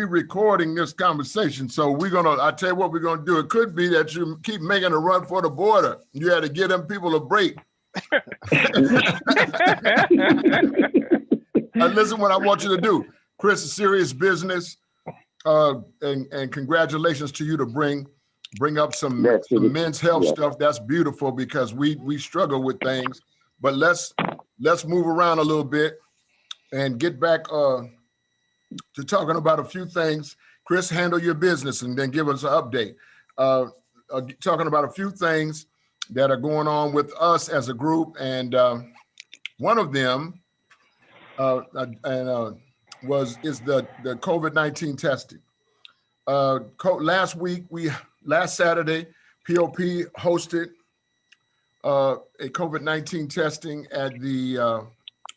recording this conversation. So I tell you what we're gonna do. It could be that you keep making a run for the border. You had to give them people a break. Listen, what I want you to do, Chris, serious business. And congratulations to you to bring up some men's health stuff. That's beautiful because we struggle with things. But let's move around a little bit and get back to talking about a few things. Chris, handle your business and then give us an update. Talking about a few things that are going on with us as a group, and one of them is the COVID-19 testing. Last Saturday, POP hosted a COVID-19 testing at the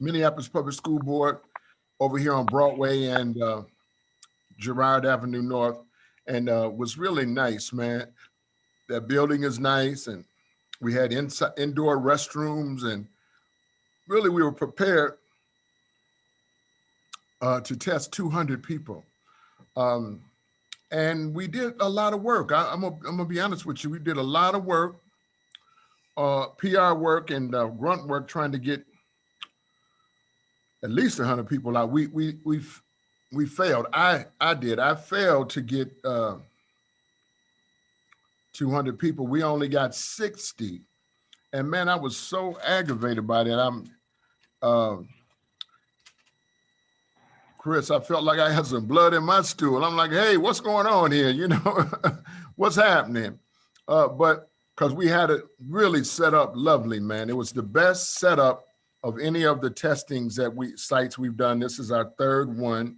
Minneapolis Public School Board over here on Broadway and Girard Avenue North, and was really nice, man. That building is nice, and we had indoor restrooms, and really we were prepared to test 200 people. And we did a lot of work. I'm gonna be honest with you. We did a lot of work, PR work and grunt work, trying to get at least 100 people out. We failed. I did. I failed to get 200 people. We only got 60. And man, I was so aggravated by that. Chris, I felt like I had some blood in my stool. I'm like, hey, what's going on here? You know, what's happening? But because we had it really set up lovely, man. It was the best setup of any of the sites we've done. This is our third one.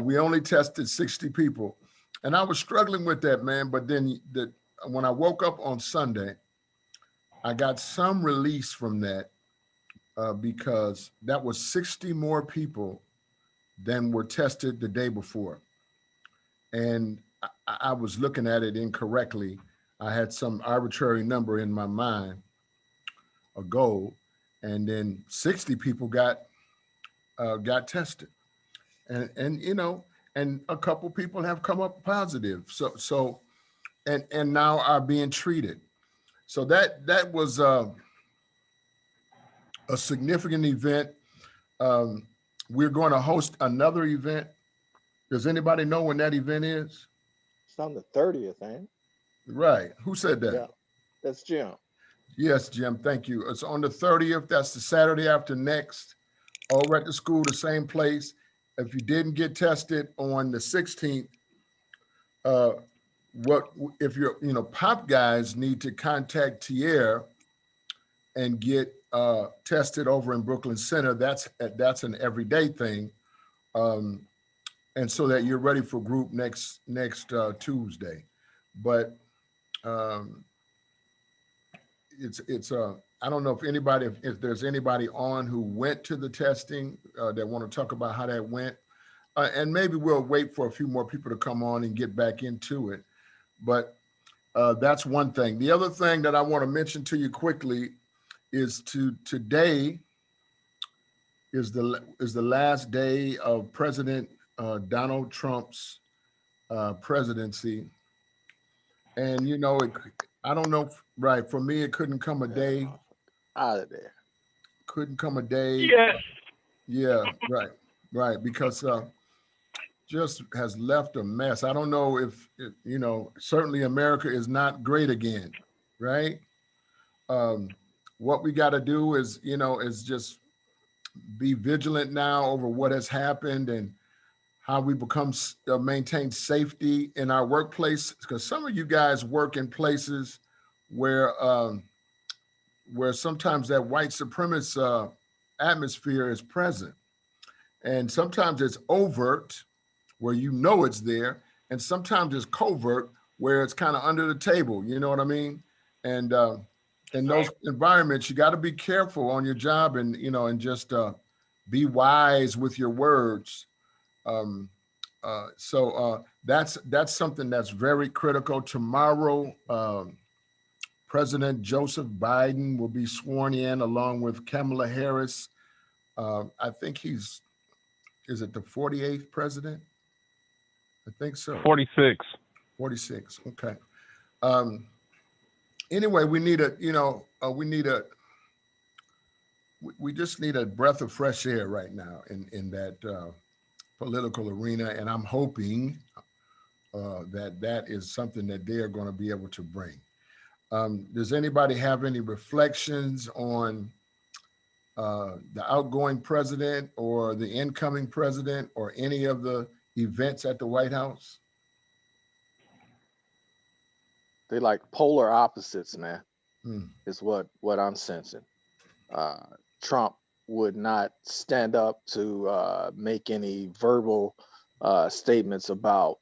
We only tested 60 people. And I was struggling with that, man. But then when I woke up on Sunday, I got some release from that because that was 60 more people than were tested the day before. And I was looking at it incorrectly. I had some arbitrary number in my mind, a goal, and then 60 people got tested. And you know, and a couple people have come up positive. So and now are being treated. So that was a significant event. We're going to host another event. Does anybody know when that event is? It's on the 30th, ain't it? Right. Who said that? Yeah, that's Jim. Yes, Jim. Thank you. It's on the 30th. That's the Saturday after next. Over at the school, the same place. If you didn't get tested on the 16th, Pop Guys need to contact Tierre and get tested over in Brooklyn Center. That's an everyday thing, and so that you're ready for group next Tuesday. But it's I don't know if there's anybody on who went to the testing that want to talk about how that went, and maybe we'll wait for a few more people to come on and get back into it. But that's one thing. The other thing that I want to mention to you quickly is today is the last day of President Donald Trump's presidency, and you know, I don't know, right? For me, it couldn't come a day out of there. Couldn't come a day. Yes. Yeah, right, because just has left a mess. I don't know if you know. Certainly, America is not great again, right? What we got to do is just be vigilant now over what has happened and how we maintain safety in our workplace. Because some of you guys work in places where sometimes that white supremacist atmosphere is present, and sometimes it's overt, where you know it's there, and sometimes it's covert, where it's kind of under the table. You know what I mean? And in those environments, you got to be careful on your job, and just be wise with your words. So that's something that's very critical. Tomorrow, President Joseph Biden will be sworn in along with Kamala Harris. I think is it the 48th president? I think so. 46. 46. Okay. Anyway, we need a, we just need a breath of fresh air right now in that political arena. And I'm hoping that is something that they are going to be able to bring. Does anybody have any reflections on the outgoing president or the incoming president or any of the events at the White House? They like polar opposites, man. Hmm. Is what I'm sensing. Trump would not stand up to make any verbal statements about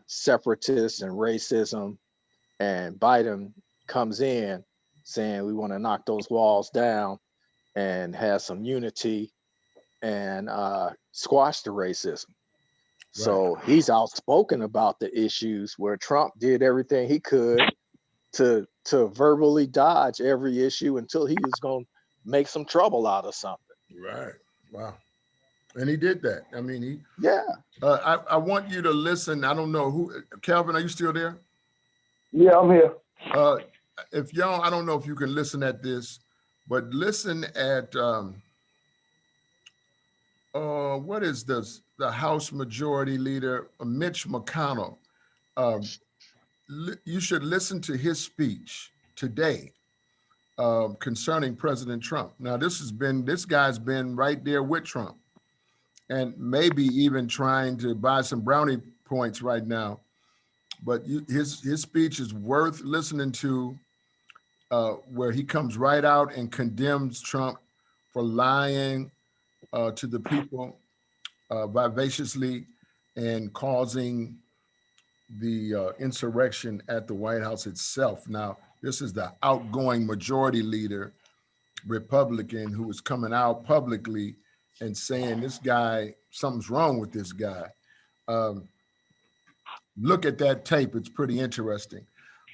separatists and racism, and Biden comes in saying we want to knock those walls down and have some unity and squash the racism. Right. So he's outspoken about the issues where Trump did everything he could to verbally dodge every issue until he was going to make some trouble out of something. Right. Wow. And he did that. I mean, Yeah. I want you to listen. I don't know who, Calvin, are you still there? Yeah, I'm here. If y'all, I don't know if you can listen at this, but listen at, what is this? The House Majority Leader, Mitch McConnell. You should listen to his speech today concerning President Trump. Now, this guy's been right there with Trump and maybe even trying to buy some brownie points right now. But his speech is worth listening to, where he comes right out and condemns Trump for lying to the people vivaciously and causing the insurrection at the White House itself. Now, this is the outgoing majority leader, Republican, who is coming out publicly and saying this guy, something's wrong with this guy. Look at that tape. It's pretty interesting.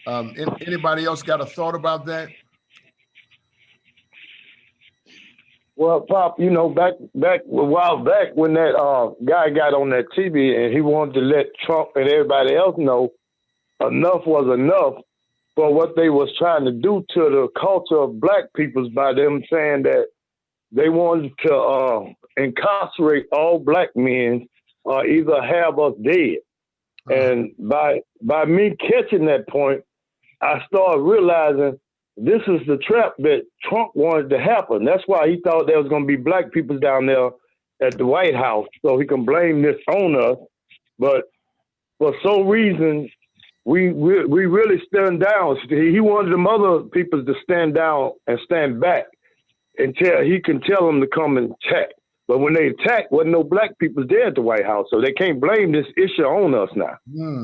Anybody else got a thought about that? Well, Pop, back a while back when that guy got on that TV and he wanted to let Trump and everybody else know enough was enough for what they was trying to do to the culture of black peoples by them saying that they wanted to incarcerate all black men or either have us dead. And by me catching that point, I started realizing this is the trap that Trump wanted to happen. That's why he thought there was going to be black people down there at the White House so he can blame this on us. But for some reason, we really stand down. He wanted them other people to stand down and stand back until he can tell them to come and attack. But when they attack, wasn't no black people there at the White House. So they can't blame this issue on us now,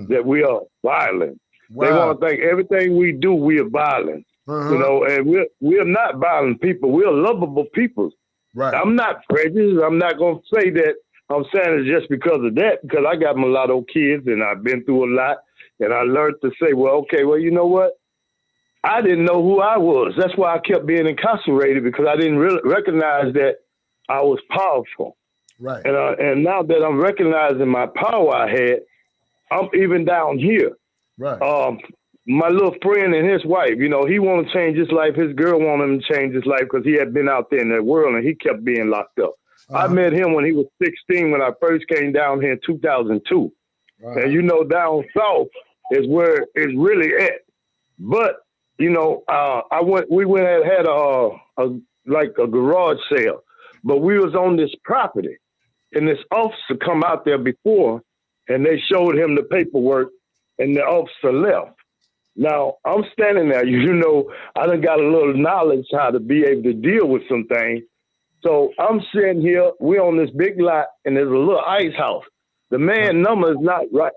that we are violent. Wow. They want to think everything we do, we are violent. And we're not violent people. We're lovable people. Right. I'm not prejudiced. I'm not going to say that I'm saying it just because of that, because I got mulatto kids and I've been through a lot. And I learned to say, well, okay, well, you know what? I didn't know who I was. That's why I kept being incarcerated, because I didn't really recognize that I was powerful. Right. And now that I'm recognizing my power I had, I'm even down here. Right. My little friend and his wife, he want to change his life. His girl wanted him to change his life because he had been out there in that world and he kept being locked up. I met him when he was 16 when I first came down here in 2002. And down south is where it's really at. But we went and had a garage sale, but we was on this property, and this officer come out there before, and they showed him the paperwork, and the officer left. Now I'm standing there, I done got a little knowledge how to be able to deal with some things. So I'm sitting here, we're on this big lot, and there's a little ice house. The man number is not right,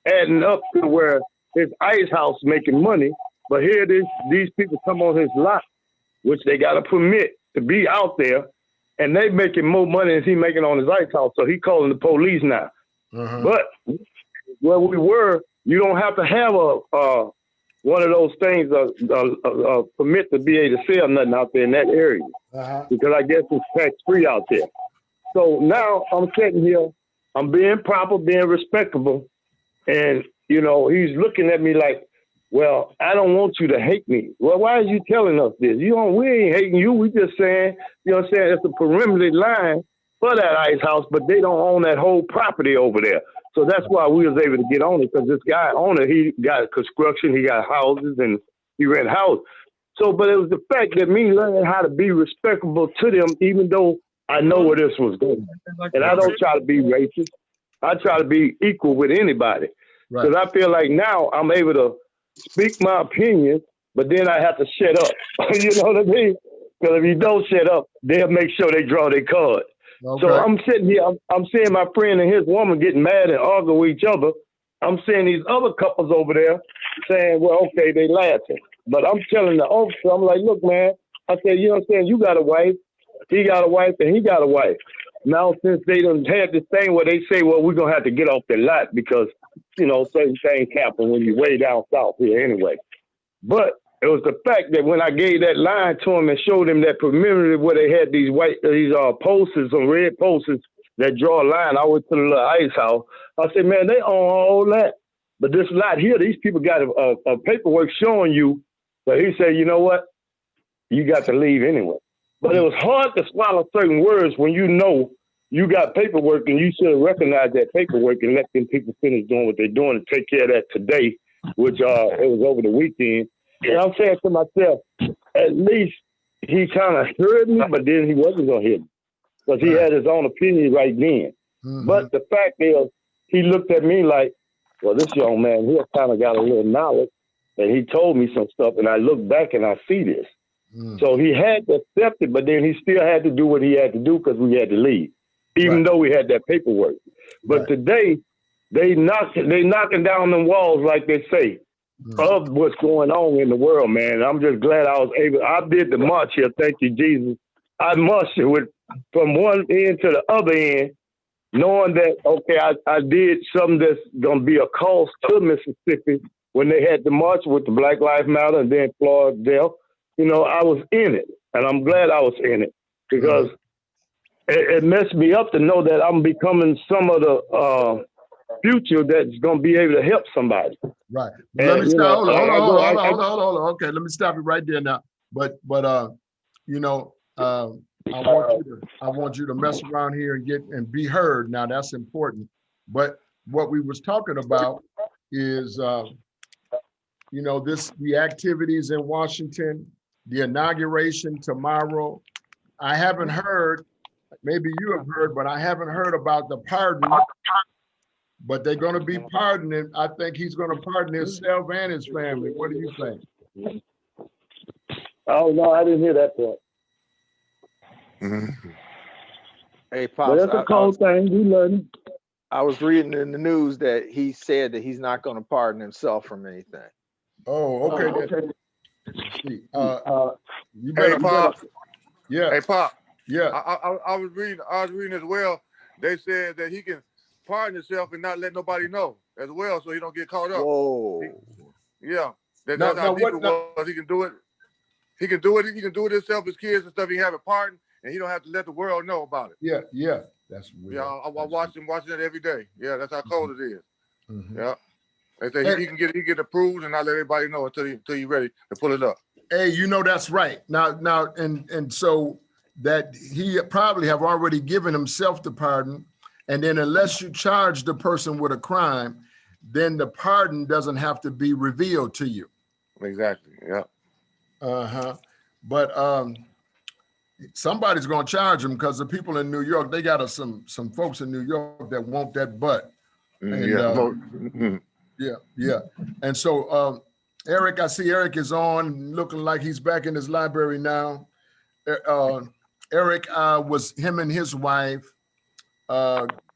adding up to where his ice house making money, but here it is, these people come on his lot, which they got a permit to be out there, and they making more money than he making on his ice house, so he calling the police now. But where we were, you don't have to have a one of those things, a permit to be able to sell nothing out there in that area, because I guess it's tax free out there. So now I'm sitting here, I'm being proper, being respectable. And, you know, he's looking at me like, well, I don't want you to hate me. Well, why are you telling us this? We ain't hating you. We just saying, you know what I'm saying? It's a perimeter line for that ice house, but they don't own that whole property over there. So that's why we was able to get on it, because this guy owner, he got construction, he got houses, and he rent houses. So, but it was the fact that me learning how to be respectable to them, even though I know where this was going. And I don't try to be racist. I try to be equal with anybody. Because I feel like now I'm able to speak my opinion, but then I have to shut up. You know what I mean? Because if you don't shut up, they'll make sure they draw their card. Okay. So I'm sitting here, I'm seeing my friend and his woman getting mad and argue with each other. I'm seeing these other couples over there saying, well, okay, they laughing. But I'm telling the officer, I'm like, look, man, I said, you know what I'm saying? You got a wife, he got a wife, and he got a wife. Now, since they done had this thing where they say, well, we're going to have to get off the lot because, you know, certain things happen when you're way down south here anyway. But it was the fact that when I gave that line to him and showed him that perimeter where they had these posters, some red posters that draw a line, I went to the little ice house. I said, man, they own all that. But this lot here, these people got a paperwork showing you. But he said, you know what? You got to leave anyway. But it was hard to swallow certain words when you know you got paperwork, and you should have recognized that paperwork and let them people finish doing what they're doing and take care of that today, which it was over the weekend. And I'm saying to myself, at least he kind of heard me, but then he wasn't going to hear me because he had his own opinion right then. Mm-hmm. But the fact is, he looked at me like, well, this young man here kind of got a little knowledge, and he told me some stuff, and I look back and I see this. Mm. So he had to accept it, but then he still had to do what he had to do because we had to leave, even though we had that paperwork. But today, they knocking down them walls, like they say, of what's going on in the world, man. I'm just glad I did the march here, thank you, Jesus. I marched from one end to the other end, knowing that, okay, I did something that's going to be a cost to Mississippi when they had the march with the Black Lives Matter and then Florida Death. You know, I was in it, and I'm glad I was in it because it messed me up to know that I'm becoming some of the future that's going to be able to help somebody. Right. Let me stop. Hold on. Okay, let me stop you right there now. But you know, I want you to mess around here and be heard. Now that's important. But what we was talking about is, you know, the activities in Washington, the inauguration tomorrow. I haven't heard, maybe you have heard, but I haven't heard about the pardon. But they're going to be pardoning. I think he's going to pardon himself and his family. What do you think? Oh, no, I didn't hear that part. Mm-hmm. Hey, Pops, that's a cold thing. We learn. I was reading in the news that he said that he's not going to pardon himself from anything. Oh, okay. You better, hey, Pop. Yeah. Hey, Pop. Yeah. I was reading as well. They said that he can pardon himself and not let nobody know as well, so he don't get caught up. Whoa. Yeah. That's how deep it was. He can do it. He can do it. He can do it himself. His kids and stuff. He have it pardoned, and he don't have to let the world know about it. Yeah. That's weird. Yeah. I watch him watching it every day. Yeah. That's how cold it is. Mm-hmm. Yeah. They say he can get approved and not let everybody know until he's ready to pull it up. Hey, you know that's right. Now, and so that he probably have already given himself the pardon, and then unless you charge the person with a crime, then the pardon doesn't have to be revealed to you. Exactly. Yeah. But somebody's going to charge him because the people in New York, they got some folks in New York that want that butt. And, yeah. And so, Eric, I see Eric is on, looking like he's back in his library now. Eric him and his wife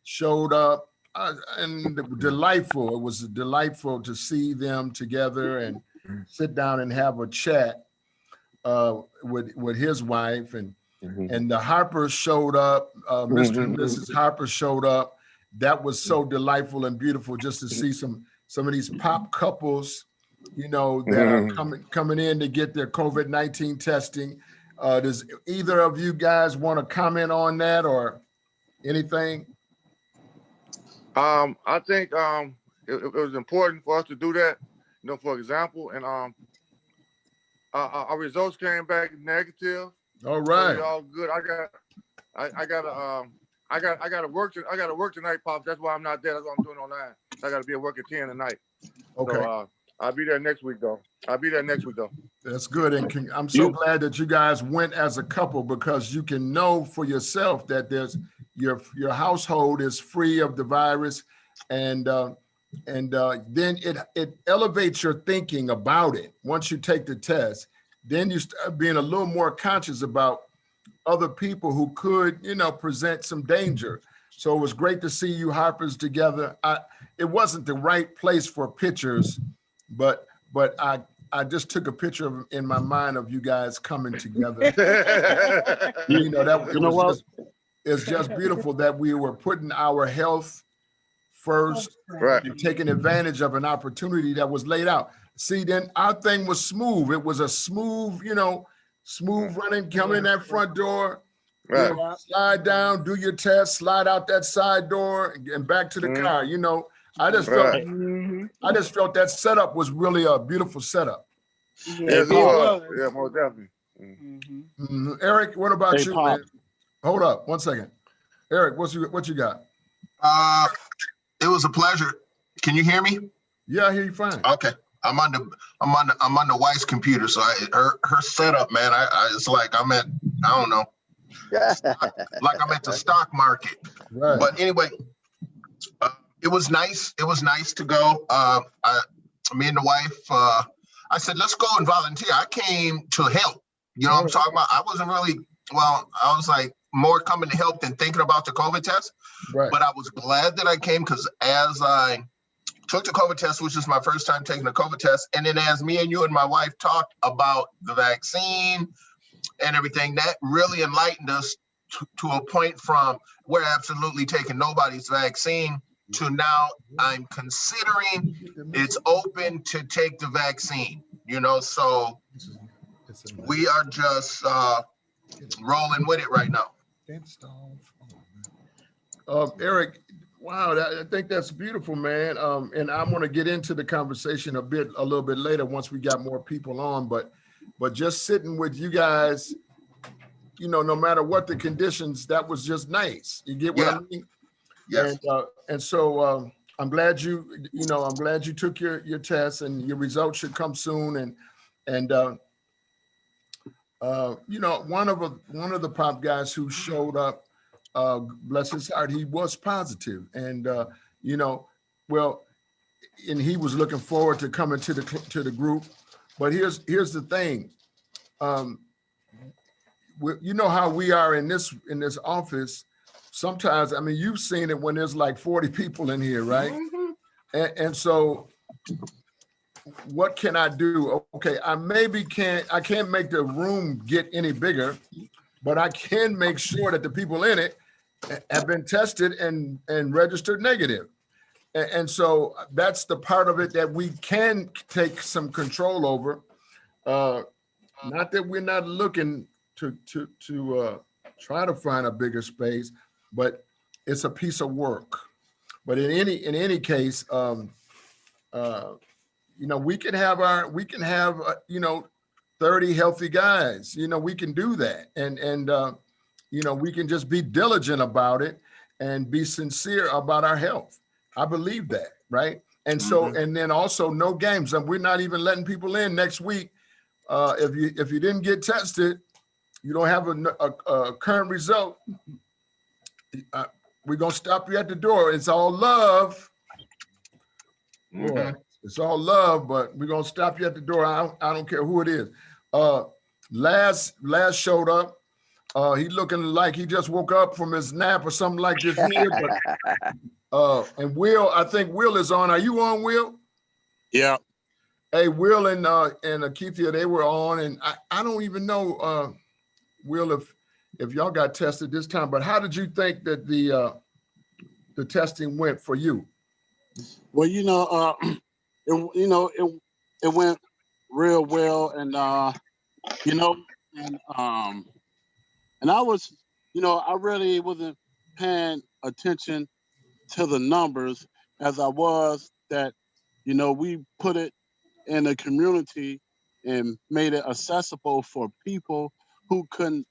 showed up, and delightful. It was delightful to see them together and sit down and have a chat with his wife, and the Harpers showed up. Mr. and Mrs. Harper showed up. That was so delightful and beautiful just to see some of these pop couples, you know, that are coming in to get their COVID-19 testing. Does either of you guys want to comment on that or anything? I think it was important for us to do that. You know, for example, and our results came back negative. All So right. we all good. I gotta work tonight, Pops. That's why I'm not there. That's what I'm doing online. I gotta be at work at 10 tonight. Okay. So I'll be there next week though. That's good. And I'm so glad that you guys went as a couple, because you can know for yourself that there's your household is free of the virus, and then it elevates your thinking about it. Once you take the test, then you start being a little more conscious about other people who could, you know, present some danger. So it was great to see you Harpers together. It wasn't the right place for pictures, but I just took a picture in my mind of you guys coming together. You know, it's just beautiful that we were putting our health first, Right. and taking advantage of an opportunity that was laid out. See, then our thing was smooth. It was a smooth, you know, smooth running, come in that front door, Right. you know, slide down, do your test, slide out that side door, and back to the car. You know, I just felt that setup was really a beautiful setup. Yes, it was. Yeah, most definitely. Eric, what about Hey, you, Pop. man? Hold up, 1 second. Eric, what you got? It was a pleasure. Can you hear me? Yeah, I hear you fine. Okay. I'm on the wife's computer, so her setup, man. It's like I'm at, I don't know, like I'm at the stock market. Right. But anyway, it was nice. It was nice to go. Me and the wife, I said, let's go and volunteer. I came to help. You know what I'm talking about? I wasn't really, well, I was like more coming to help than thinking about the COVID test. Right. But I was glad that I came, because as I took the COVID test, which is my first time taking a COVID test, and then as me and you and my wife talked about the vaccine and everything, that really enlightened us to a point from we're absolutely taking nobody's vaccine to now I'm considering it's open to take the vaccine, you know, so we are just rolling with it right now. Eric, wow, I think that's beautiful, man. And I'm going to get into the conversation a little bit later once we got more people on, but just sitting with you guys, you know, no matter what the conditions, that was just nice. You get what I mean? Yes. And so I'm glad you took your test, and your results should come soon. And you know, one of the Pop guys who showed up, bless his heart, he was positive, and you know, well, and he was looking forward to coming to the group. But here's the thing, you know how we are in this office. Sometimes, I mean, you've seen it when there's like 40 people in here, right? And so, what can I do? Okay, I can't make the room get any bigger, but I can make sure that the people in it have been tested and registered negative. And so that's the part of it that we can take some control over. Not that we're not looking to try to find a bigger space, but it's a piece of work. But in any case, you know, we can have you know, 30 healthy guys. You know, we can do that, and you know, we can just be diligent about it and be sincere about our health. I believe that, right? And so, and then also no games. And we're not even letting people in next week. If you didn't get tested, you don't have a current result, we're gonna stop you at the door. It's all love. Boy, it's all love, but we're gonna stop you at the door. I don't care who it is. Last showed up. He looking like he just woke up from his nap or something like this here. But, and Will, I think Will is on. Are you on, Will? Yeah. Hey, Will and Akithia, they were on, and I don't even know, Will, if y'all got tested this time. But how did you think that the testing went for you? Well, you know, it went real well, and you know, and I was, you know, I really wasn't paying attention to the numbers as I was that, we put it in the community and made it accessible for people who couldn't,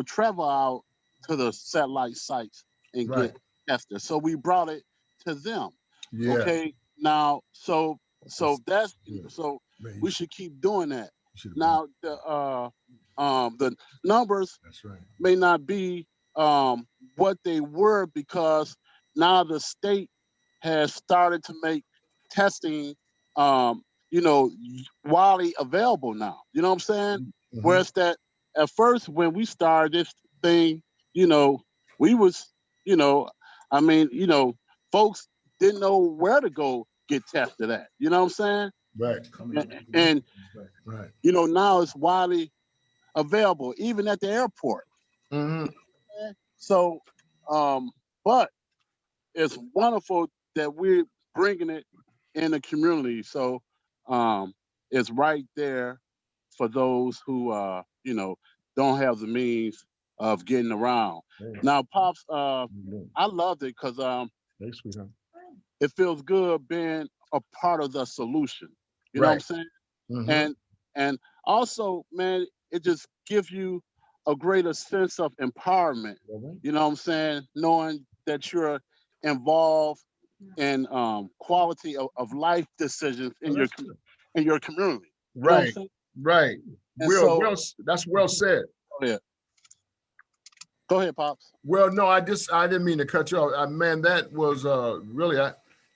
travel out to the satellite sites and Right. get tested. So we brought it to them. Yeah. Okay. Now, so that's Yeah. so Man, we should keep doing that. should've been- Now the numbers That's right. may not be what they were because now the state has started to make testing widely available now. You know what I'm saying? Mhm. Whereas that at first when we started this thing, we was, folks didn't know where to go get tested at. You know what I'm saying? Right. And Right. now it's widely available, even at the airport. Hmm. So, but it's wonderful that we're bringing it in the community. So, it's right there for those who, don't have the means of getting around. Now, Pops, I loved it because Thanks, sweetheart. it feels good being a part of the solution. You know what I'm Right. saying? Mhm. And also, man, it just gives you a greater sense of empowerment. You know what I'm saying? Knowing that you're involved in quality of life decisions in your community. You know what I'm Right. saying? Right. And so, That's well said. go ahead, Pops. Well, no, I didn't mean to cut you off. Man, that was really,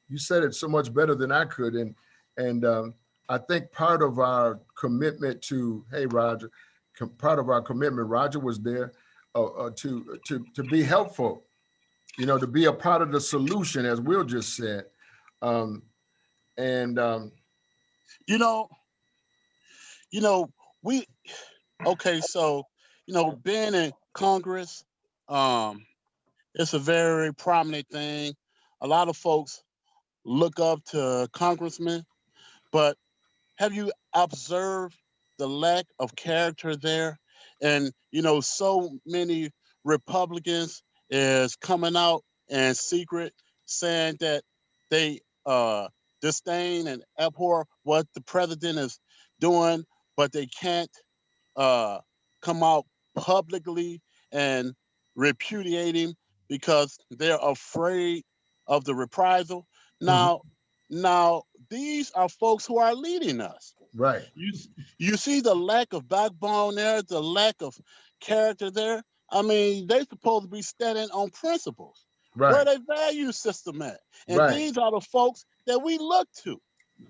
you said it so much better than I could. And I think part of our commitment to, hey, Roger, part of our commitment, Roger was there to be helpful, to be a part of the solution, as Will just said. We okay, so being in Congress, it's a very prominent thing. A lot of folks look up to congressmen, but have you observed the lack of character there? And so many Republicans is coming out in secret saying that they disdain and abhor what the president is doing, but they can't come out publicly and repudiate him because they're afraid of the reprisal. Mhm. Now these are folks who are leading us. Right. You see the lack of backbone there, the lack of character there. I mean, they're supposed to be standing on principles. Where Right. their value system at? And Right. these are the folks that we look to.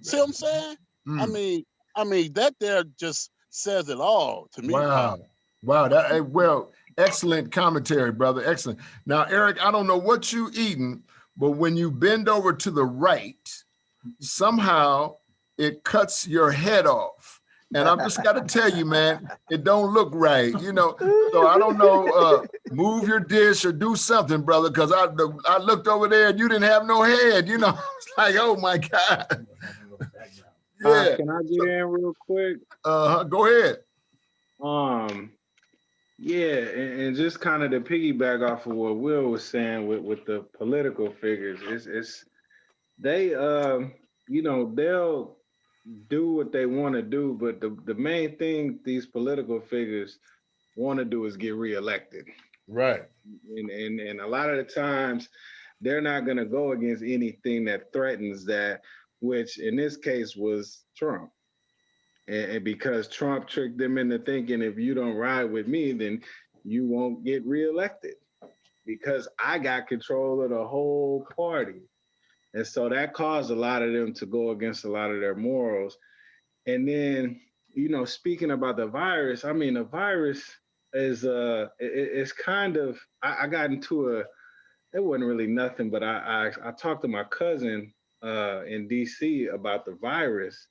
See what I'm saying? I Mm. mean that there just says it all to me, Pop. Wow. Well, excellent commentary, brother. Excellent. Now, Eric, I don't know what you eating, but when you bend over to the right, somehow it cuts your head off. And I've just got to tell you, man, it don't look right, So I don't know, move your dish or do something, brother, because I looked over there and you didn't have no head, It's like, oh my God. Yeah. Can I get in real quick? Go ahead. Yeah, and just kind of to piggyback off of what Will was saying with the political figures, it's they they'll do what they want to do, but the main thing these political figures want to do is get reelected. Right. And a lot of the times they're not going to go against anything that threatens that, which in this case was Trump. And because Trump tricked them into thinking if you don't ride with me, then you won't get reelected because I got control of the whole party. And so that caused a lot of them to go against a lot of their morals. And then, speaking about the virus, I mean, the virus is it's kind of, I got into it wasn't really nothing, but I talked to my cousin in DC about the virus.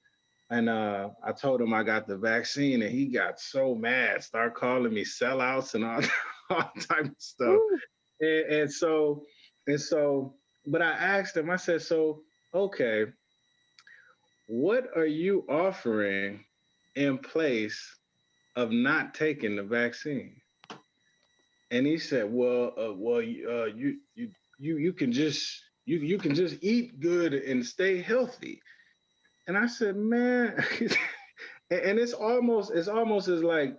And I told him I got the vaccine, and he got so mad, start calling me sellouts and all type of stuff. And so, but I asked him, I said, so, okay, what are you offering in place of not taking the vaccine? And he said, well, you can just you can just eat good and stay healthy. And I said, man, and it's almost as like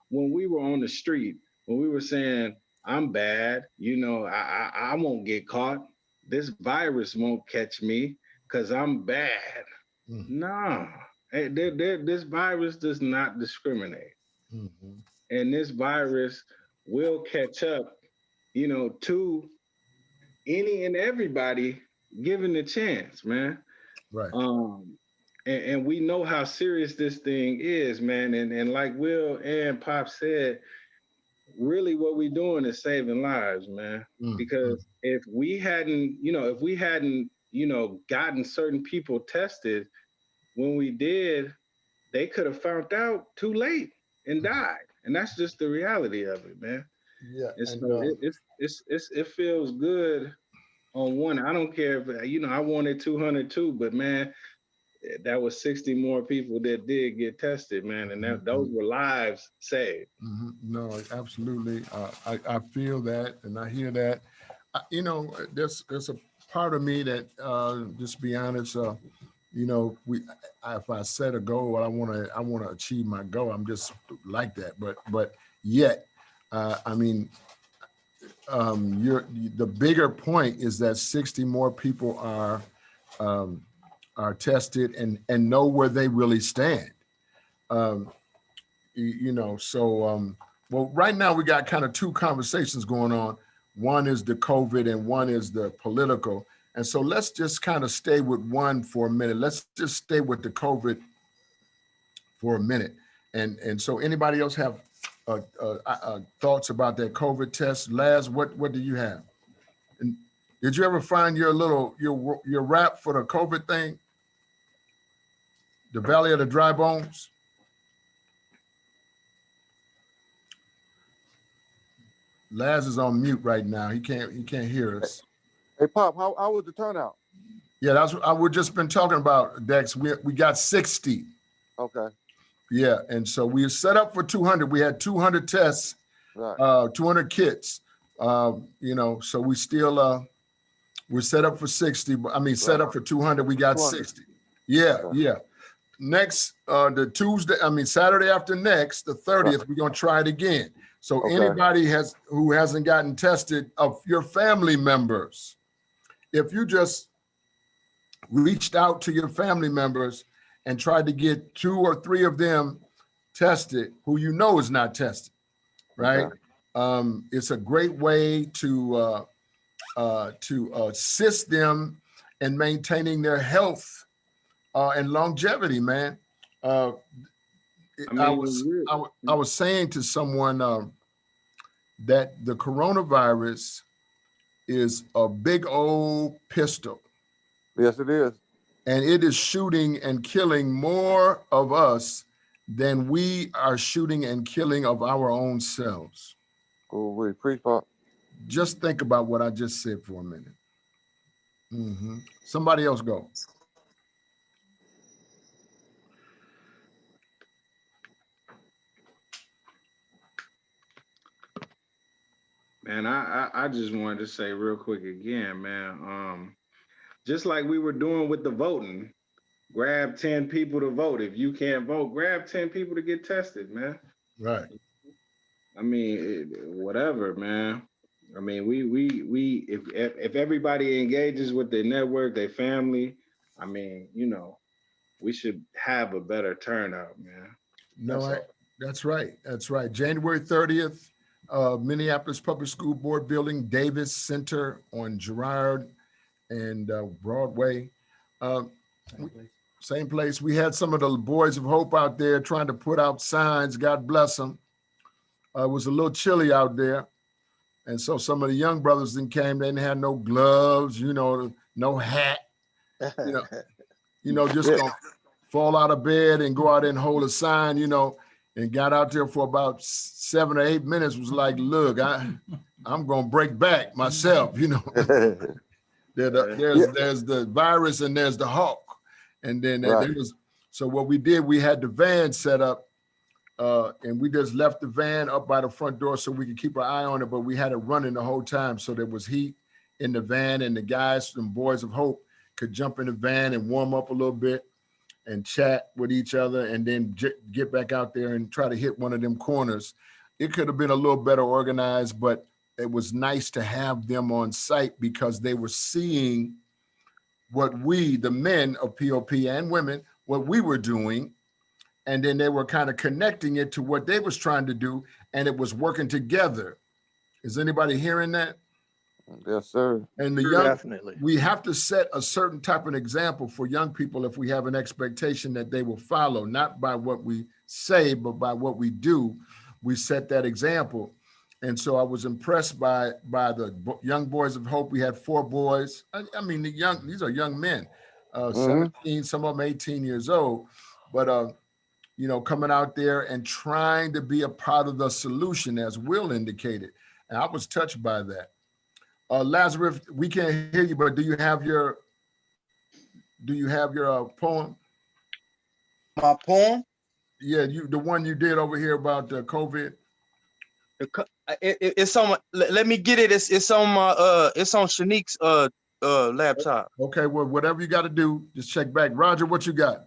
when we were on the street, when we were saying, I'm bad, I won't get caught. This virus won't catch me because I'm bad. No, this virus does not discriminate. Mm-hmm. And this virus will catch up, to any and everybody given the chance, man. Right. And we know how serious this thing is, man. And like Will and Pop said, really what we're doing is saving lives, man. Because if we hadn't, gotten certain people tested when we did, they could have found out too late and died. And that's just the reality of it, man. Yeah. And so it feels good on one. I don't care if I wanted 200 too, but man, that was 60 more people that did get tested, man, and those were lives saved. No, absolutely. I feel that, and I hear that. There's a part of me that, just be honest, if I set a goal, I want to achieve my goal. I'm just like that, but yet, the bigger point is that 60 more people are tested and know where they really stand. Well, right now we got kind of two conversations going on. One is the COVID and one is the political. And so let's just kind of stay with one for a minute. Let's just stay with the COVID for a minute. And so anybody else have thoughts about that COVID test? Laz, what do you have? And did you ever find your rap for the COVID thing? The Valley of the Dry Bones? Laz is on mute right now. He can't hear us. Hey Pop, how was the turnout? Yeah, that's what we've just been talking about, Dex. We got 60. Okay. Yeah, and so we set up for 200. We had 200 tests, Right. 200 kits. So we still we're set up for 60. Set up for 200. We got 200. 60. Yeah, Okay. yeah. Next, Saturday after next, the 30th, we're gonna try it again. So anybody who hasn't gotten tested, of your family members, if you just reached out to your family members and tried to get 2 or 3 of them tested, who you know is not tested, right? Okay. It's a great way to assist them in maintaining their health and longevity, man. I was saying to someone that the coronavirus is a big old pistol. Yes, it is. And it is shooting and killing more of us than we are shooting and killing of our own selves. Oh, wait, preach, Pop. Just think about what I just said for a minute. Somebody else go. Man, I just wanted to say real quick again, man. Just like we were doing with the voting, grab 10 people to vote. If you can't vote, grab 10 people to get tested, man. Right. Whatever, man. We if everybody engages with their network, their family, we should have a better turnout, man. That's right. That's right. January 30th, Minneapolis Public School Board Building, Davis Center on Girard and Broadway. Same place. We had some of the Boys of Hope out there trying to put out signs. God bless them. It was a little chilly out there. And so some of the young brothers then came, they didn't have no gloves, no hat, just gonna fall out of bed and go out and hold a sign, and got out there for about 7 or 8 minutes, was like, look, I'm gonna break back myself, There's the virus and there's the hawk. And then so what we did, we had the van set up, and we just left the van up by the front door so we could keep our eye on it, but we had it running the whole time. So there was heat in the van, and the guys from Boys of Hope could jump in the van and warm up a little bit and chat with each other, and then get back out there and try to hit one of them corners. It could have been a little better organized, but it was nice to have them on site because they were seeing what we, the men of POP and women, what we were doing. And then they were kind of connecting it to what they was trying to do, and it was working together. Is anybody hearing that? Yes, sir. And the young, Definitely. we have to set a certain type of example for young people if we have an expectation that they will follow, not by what we say, but by what we do. We set that example. And so I was impressed by the young Boys of Hope. We had 4 boys. I mean, these are young men, 17, some of them 18 years old, but you know, coming out there and trying to be a part of the solution, as Will indicated. And I was touched by that. Lazarus, we can't hear you, but do you have your poem? My poem? Yeah, the one you did over here about the COVID. It's on. Let me get it. It's on my. It's on Shanique's laptop. Okay, well, whatever you got to do, just check back. Roger, what you got?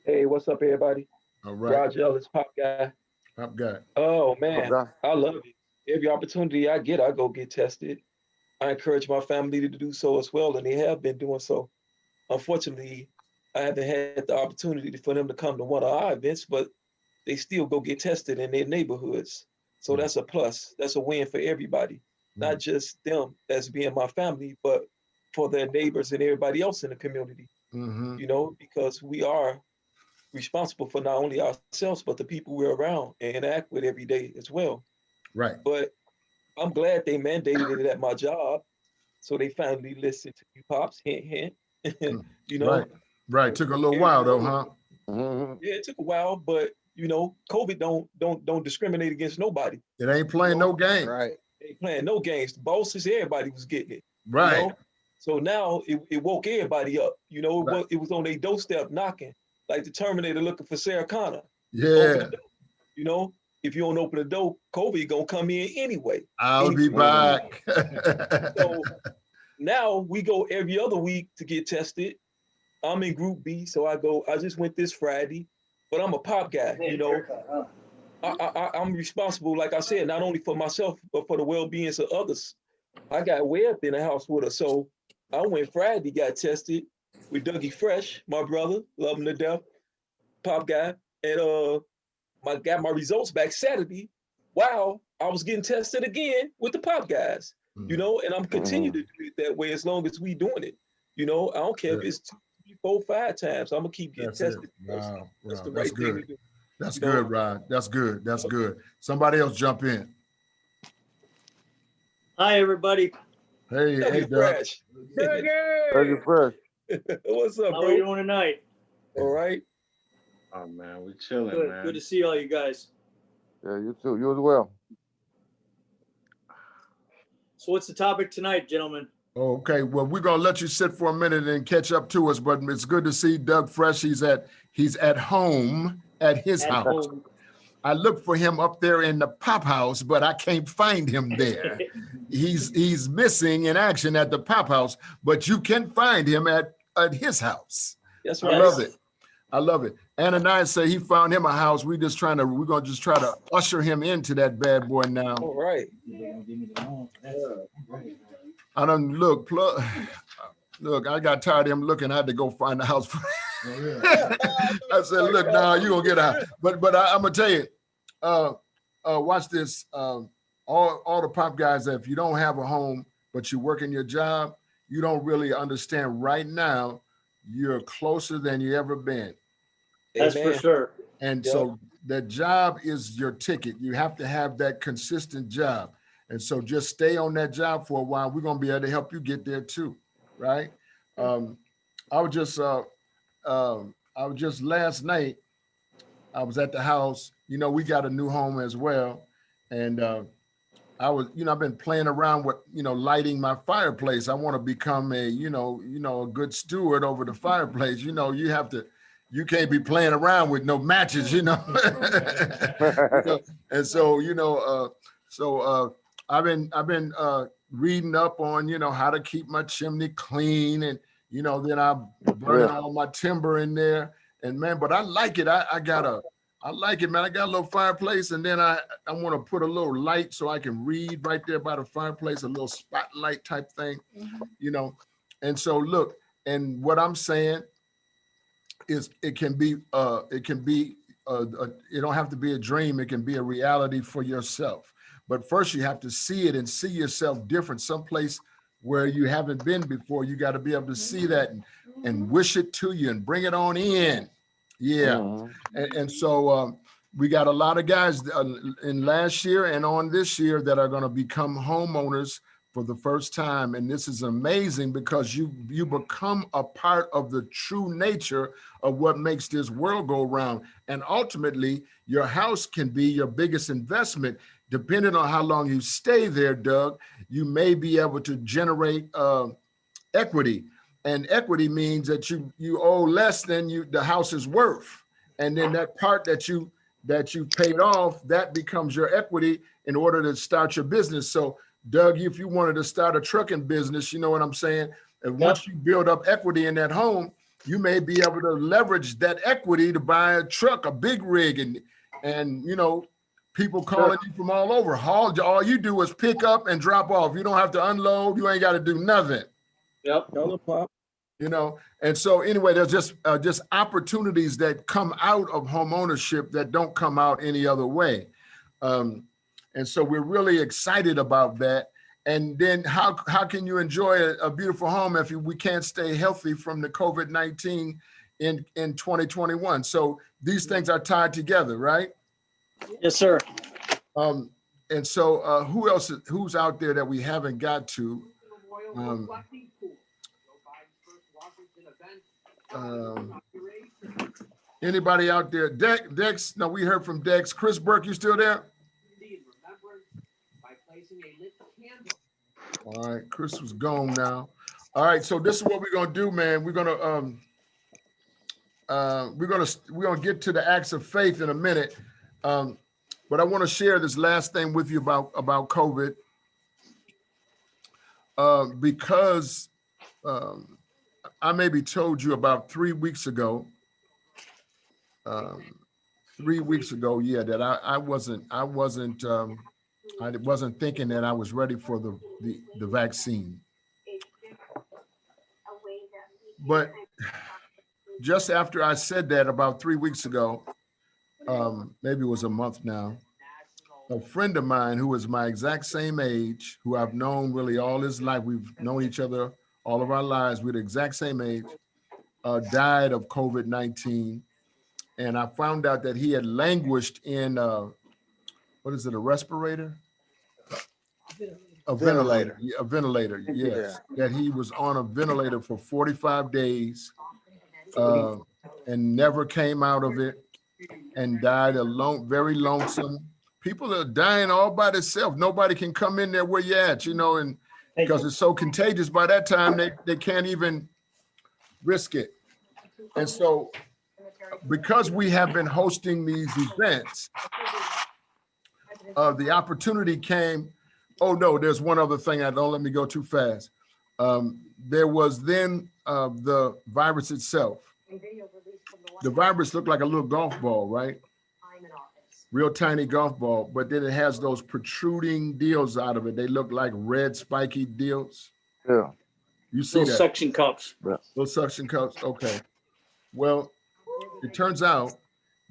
Hey, what's up, everybody? All right. Roger Ellis, Pop Guy. Pop Guy. Oh, man, Pop I love it. Every opportunity I get, I go get tested. I encourage my family to do so as well, and they have been doing so. Unfortunately, I haven't had the opportunity for them to come to one of our events, but they still go get tested in their neighborhoods. So that's a plus. That's a win for everybody, not just them as being my family, but for their neighbors and everybody else in the community. You know, because we are responsible for not only ourselves, but the people we're around and interact with every day as well. Right. But I'm glad they mandated it at my job. So they finally listened to you, Pops, hint, hint. You know? Right. Took a little while though, huh? Yeah, it took a while, but you know, COVID don't discriminate against nobody. It ain't playing no game. Right. It ain't playing no games. The bosses, everybody was getting it. Right. You know? So now it woke everybody up. You know, Right. it was on their doorstep knocking, like the Terminator looking for Sarah Connor. Yeah. You know, if you don't open the door, COVID gonna come in anyway. I'll be back. So now we go every other week to get tested. I'm in Group B, so I just went this Friday, but I'm a pop guy, you know. I'm responsible, like I said, not only for myself, but for the well-being of others. I got Webb in the house with her, so I went Friday, got tested with Dougie Fresh, my brother, love him to death, pop guy, and got my results back Saturday. Wow, I was getting tested again with the pop guys, you know, and I'm continuing to do it that way as long as we doing it. You know, I don't care if it's 2, 3, 4, 5 times. I'm gonna keep getting tested. Wow. That's the That's right thing to good. do. That's good, Rod. That's good. That's good. Somebody else jump in. Hi, everybody. Hey, Dougie Doug. Fresh. Dougie Fresh. What's up, How bro? are you doing tonight? All right. Oh man, we chilling, Good. man. Good to see all you guys. Yeah, you too. You as well. So what's the topic tonight, gentlemen? Okay, well, we're gonna let you sit for a minute and catch up to us, but it's good to see Doug Fresh. He's at home at his At house. home. I looked for him up there in the pop house, but I can't find him there. He's missing in action at the pop house, but you can find him at his house. That's I right. love it. I love it. Ananias say he found him a house. We're gonna just try to usher him into that bad boy now. All right. I done look, I got tired of him looking. I had to go find the house for I said, look, now you gonna get out. But I'm gonna tell you, watch this. All the pop guys that if you don't have a home, but you work in your job, you don't really understand right now, you're closer than you ever been. That's for sure. And so that job is your ticket. You have to have that consistent job. And so just stay on that job for a while. We're gonna be able to help you get there too, right? I was just last night, I was at the house. You know, we got a new home as well. And I've been playing around with, lighting my fireplace. I want to become a good steward over the fireplace. You know, you have to you can't be playing around with no matches, you know. And so, I've been reading up on, how to keep my chimney clean, and then I'm burning all my timber in there. And man, but I like it. I like it, man. I got a little fireplace, and then I want to put a little light so I can read right there by the fireplace, a little spotlight type thing, And so look, and what I'm saying is it don't have to be a dream. It can be a reality for yourself. But first you have to see it and see yourself different, someplace where you haven't been before. You got to be able to see that and wish it to you and bring it on in. Yeah. And so we got a lot of guys in last year and on this year that are going to become homeowners for the first time. And this is amazing because you become a part of the true nature of what makes this world go round. And ultimately, your house can be your biggest investment. Depending on how long you stay there, Doug, you may be able to generate equity. And equity means that you owe less than the house is worth. And then that part that you paid off, that becomes your equity in order to start your business. So Doug, if you wanted to start a trucking business, you know what I'm saying? And once you build up equity in that home, you may be able to leverage that equity to buy a truck, a big rig, and people calling you from all over. All you do is pick up and drop off. You don't have to unload. You ain't got to do nothing. Yep. And so anyway, there's just opportunities that come out of home ownership that don't come out any other way. And so we're really excited about that. And then how can you enjoy a beautiful home if we can't stay healthy from the COVID-19 in 2021? So these things are tied together, right? Yes, sir. And so who's out there that we haven't got to? Anybody out there? Dex, no, we heard from Dex. Chris Burke, you still there? All right, Chris was gone now. All right, so this is what we're gonna do, man. We're gonna get to the acts of faith in a minute, but I want to share this last thing with you about COVID, because I maybe told you about 3 weeks ago. 3 weeks ago, yeah, that I wasn't thinking that I was ready for the vaccine. But just after I said that about 3 weeks ago, maybe it was a month now, a friend of mine who is my exact same age, who I've known really all his life, we've known each other all of our lives, we're the exact same age, died of COVID-19. And I found out that he had languished in, what is it, a respirator? A ventilator. A ventilator, yes. Yeah. That he was on a ventilator for 45 days and never came out of it and died alone, very lonesome. People are dying all by themselves. Nobody can come in there where you're at, and because it's so contagious by that time, they can't even risk it. And so, because we have been hosting these events, the opportunity came. Oh no, there's one other thing. Don't let me go too fast. There was then the virus itself. The virus looked like a little golf ball, right? Real tiny golf ball, but then it has those protruding deals out of it. They look like red spiky deals. Yeah. You see Those that? suction cups. Yeah. Those suction cups. Okay. Well, it turns out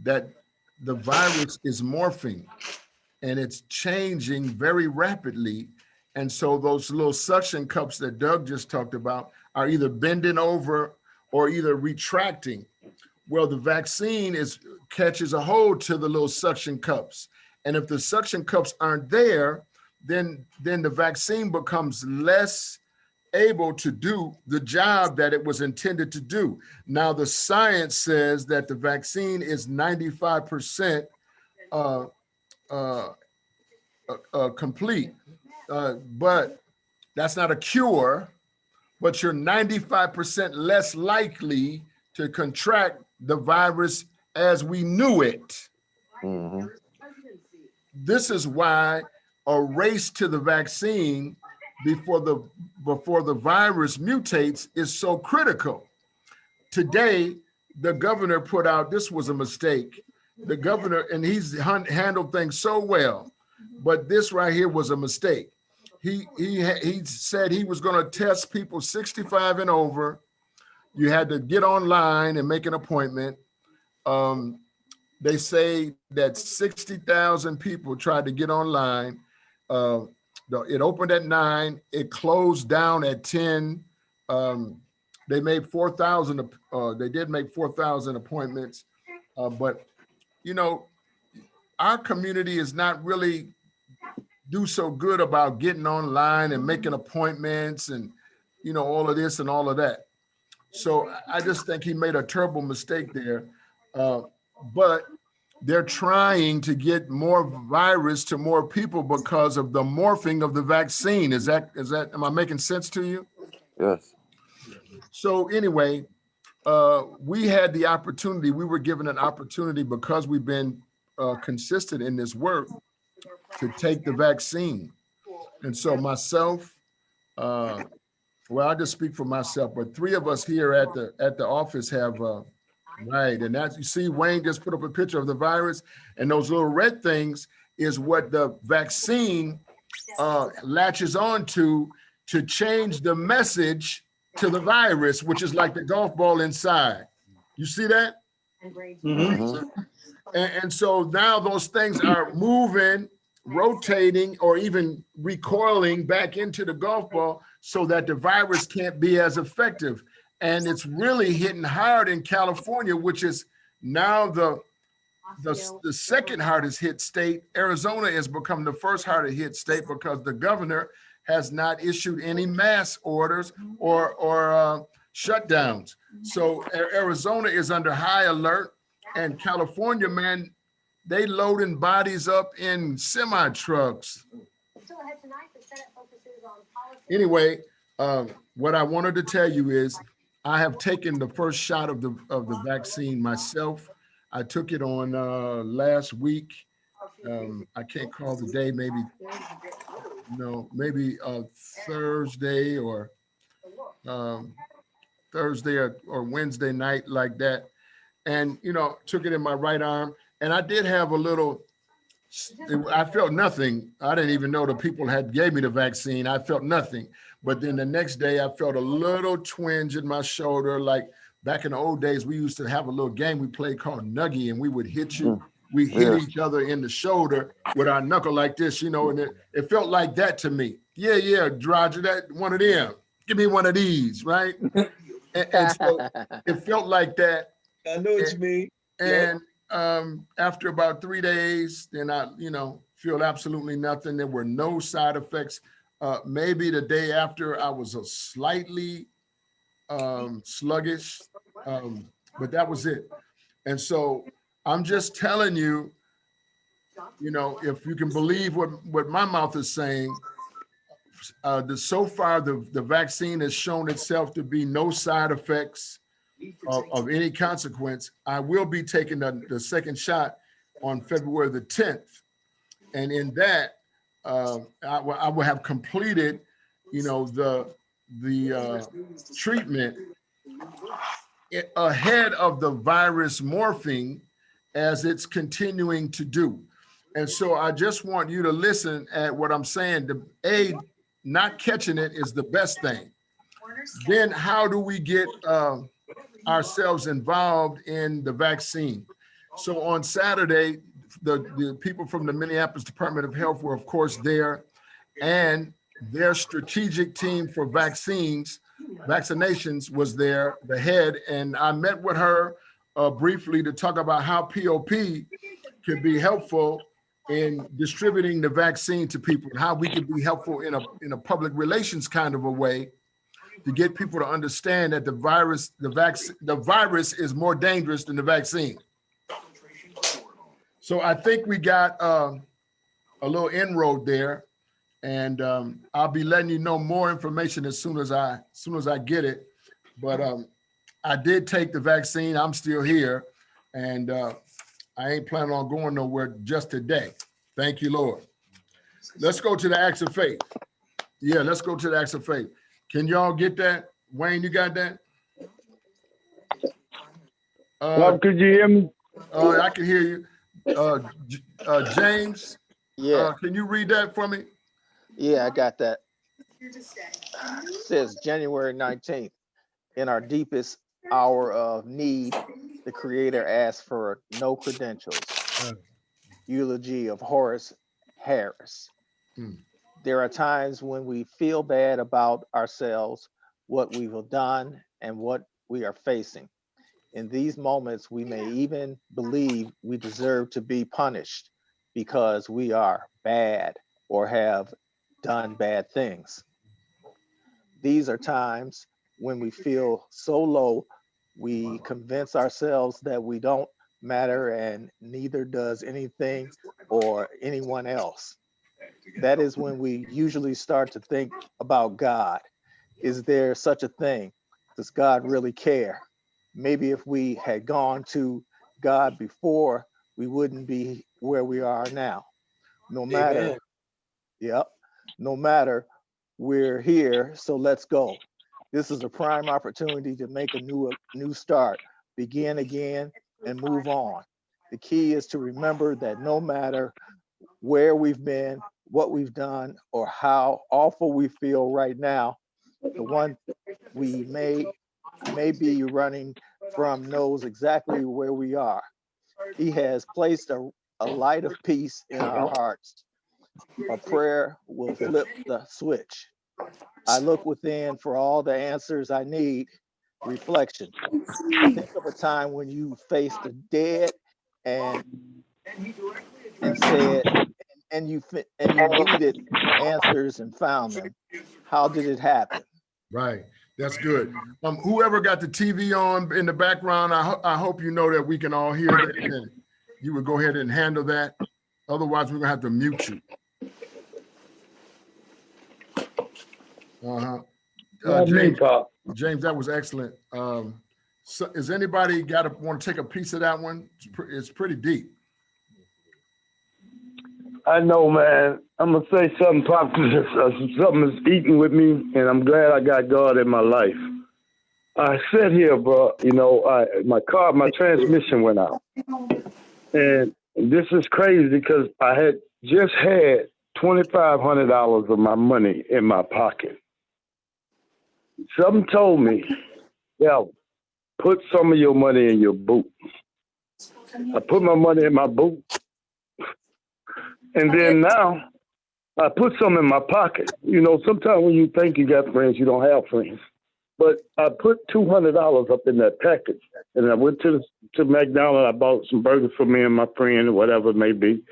that the virus is morphing and it's changing very rapidly. And so those little suction cups that Doug just talked about are either bending over or either retracting. Well, the vaccine catches a hold to the little suction cups. And if the suction cups aren't there, then the vaccine becomes less able to do the job that it was intended to do. Now, the science says that the vaccine is 95% complete, but that's not a cure, but you're 95% less likely to contract the virus as we knew it. Mm-hmm. This is why a race to the vaccine before the virus mutates is so critical. Today, the governor put out, this was a mistake. The governor, and he's handled things so well, but this right here was a mistake. He said he was going to test people 65 and over. You had to get online and make an appointment. They say that 60,000 people tried to get online. It opened at 9. It closed down at 10. They made 4,000. They did make 4,000 appointments, but you know, our community is not really do so good about getting online and making appointments and all of this and all of that. So I just think he made a terrible mistake there. But they're trying to get more virus to more people because of the morphing of the vaccine. Is that, am I making sense to you? Yes. So anyway, we had the opportunity, we were given an opportunity because we've been consistent in this work to take the vaccine. And so myself, well, I'll just speak for myself, but 3 of us here at the office have, right. And that's, you see, Wayne just put up a picture of the virus, and those little red things is what the vaccine latches on to change the message to the virus, which is like the golf ball inside. You see that? Mm-hmm. And so now those things are moving, rotating, or even recoiling back into the golf ball so that the virus can't be as effective. And it's really hitting hard in California, which is now the second hardest hit state. Arizona has become the first hardest hit state because the governor has not issued any mass orders or shutdowns. So Arizona is under high alert, and California, man, they loading bodies up in semi trucks. Anyway, what I wanted to tell you is I have taken the first shot of the vaccine myself. I took it on last week. I can't call the day, maybe Thursday or Thursday or Wednesday night, like that. And, took it in my right arm. And I did have a little, I felt nothing. I didn't even know the people had gave me the vaccine. I felt nothing. But then the next day I felt a little twinge in my shoulder. Like back in the old days, we used to have a little game we played called Nuggie, and we would hit you. We hit each other in the shoulder with our knuckle like this, and it felt like that to me. Yeah, Roger, that one of them. Give me one of these, right? and so it felt like that. I know what you mean. And after about 3 days, then I, feel absolutely nothing. There were no side effects. Maybe the day after I was slightly sluggish, but that was it. And so I'm just telling you, if you can believe what my mouth is saying, so far the vaccine has shown itself to be no side effects of any consequence. I will be taking the second shot on February the 10th. And in that, I will have completed, the treatment ahead of the virus morphing as it's continuing to do. And so I just want you to listen at what I'm saying. Not catching it is the best thing. Then how do we get ourselves involved in the vaccine? So on Saturday, the people from the Minneapolis Department of Health were, of course, there, and their strategic team for vaccinations was there, the head, and I met with her briefly to talk about how POP could be helpful in distributing the vaccine to people, and how we could be helpful in a public relations kind of a way to get people to understand that the virus is more dangerous than the vaccine. So I think we got a little inroad there, and I'll be letting you know more information as soon as I get it. But I did take the vaccine. I'm still here, and I ain't planning on going nowhere just today. Thank you, Lord. Let's go to the acts of faith. Yeah, let's go to the acts of faith. Can y'all get that? Wayne, you got that? Could you hear me? I can hear you. James, Yeah, can you read that for me? yeah, I got that. It says January 19th, in our deepest hour of need, the Creator asked for no credentials. Eulogy of Horace Harris. There are times when we feel bad about ourselves, what we've done, and what we are facing. In these moments, we may even believe we deserve to be punished because we are bad or have done bad things. These are times when we feel so low, we convince ourselves that we don't matter and neither does anything or anyone else. That is when we usually start to think about God. Is there such a thing? Does God really care? Maybe if we had gone to God before, we wouldn't be where we are now. No matter, Amen. yep, no matter, we're here, so let's go. This is a prime opportunity to make a new start, begin again, and move on. The key is to remember that no matter where we've been, what we've done, or how awful we feel right now, the one we may be running from knows exactly where we are. He has placed a light of peace in our hearts. A prayer will flip the switch. I look within for all the answers I need. Reflection. Think of a time when you faced the dead and said and you needed answers and found them. How did it happen? Right. That's good. Whoever got the TV on in the background, I hope you know that we can all hear that, and you would go ahead and handle that. Otherwise, we're gonna have to mute you. James, that was excellent. So is anybody want to take a piece of that one? It's pretty deep. I know, man. I'm gonna say something popular. Something is eating with me, and I'm glad I got God in my life. I sit here, bro. You know, my transmission went out, and this is crazy because I had just had $2,500 of my money in my pocket. Something told me, yeah, put some of your money in your boot. I put my money in my boot. And then now I put some in my pocket. You know, sometimes when you think you got friends, you don't have friends. But I put $200 up in that package. And I went to McDonald's. I bought some burgers for me and my friend, or whatever it may be.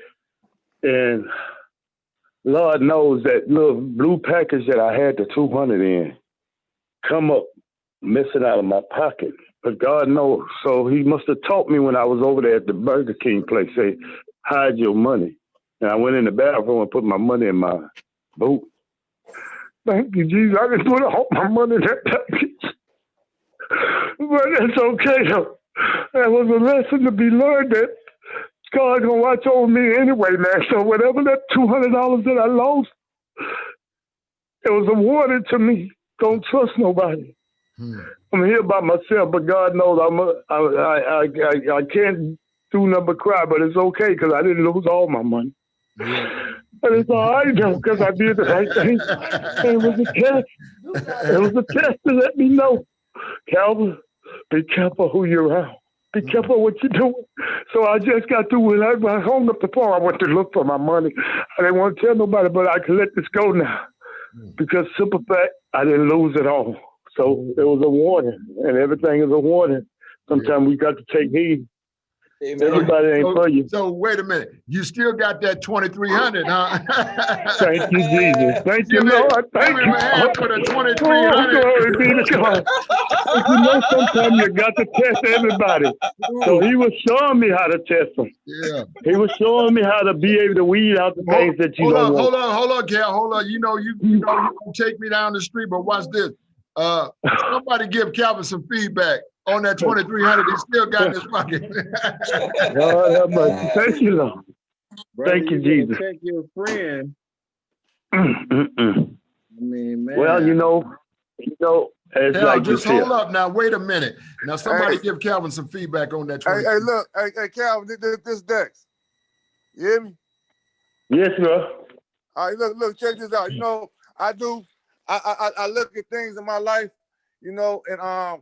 And Lord knows that little blue package that I had the 200 in come up missing out of my pocket. But God knows. So he must have taught me when I was over there at the Burger King place, say, hide your money. And I went in the bathroom and put my money in my boot. Thank you, Jesus. I didn't put all my money in that package. But it's okay, though. That was a lesson to be learned that God's going to watch over me anyway, man. So whatever that $200 that I lost, it was a warning to me. Don't trust nobody. I'm here by myself, but God knows I can't do nothing but cry, but it's okay because I didn't lose all my money. But it's all right, though, because I did the right thing. It was a test. It was a test to let me know, Calvin, be careful who you're around. Be careful what you're doing. So I just got through when I hung up the phone. I went to look for my money. I didn't want to tell nobody, but I can let this go now. Because simple fact, I didn't lose it all. So it was a warning, and everything is a warning. Sometimes we got to take heed. Everybody ain't for you. So wait a minute. You still got that 2,300, huh? Thank you, Jesus. Thank you, Lord. Thank you. For the 2,300. Glory be to God. You know, sometimes you got to test everybody. So he was showing me how to test them. Yeah. He was showing me how to be able to weed out the things that you don't want. Hold on, Cal. Hold on. You know you can take me down the street, but watch this. Somebody give Calvin some feedback. on that 2,300 he still got in his pocket. Lord have mercy. Thank you, Lord. Brother, Thank you, gotta Jesus. check your friend. Mm-mm. I mean, man. Well, it's Cal, like just this here. hold up now. Wait a minute. Now somebody give Calvin some feedback on that 20. Hey, look, hey, Calvin, this Dex. You hear me? Yes, sir. All right, look, check this out. You know, I look at things in my life, you know, and I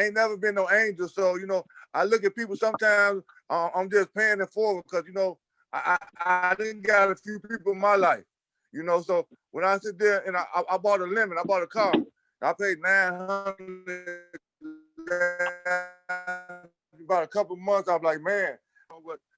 ain't never been no angel, so you know, I look at people sometimes. I'm just paying it forward because you know, I didn't got a few people in my life, you know. So when I sit there and I bought a lemon, I bought a car, I paid $900. About a couple months, I'm like, man,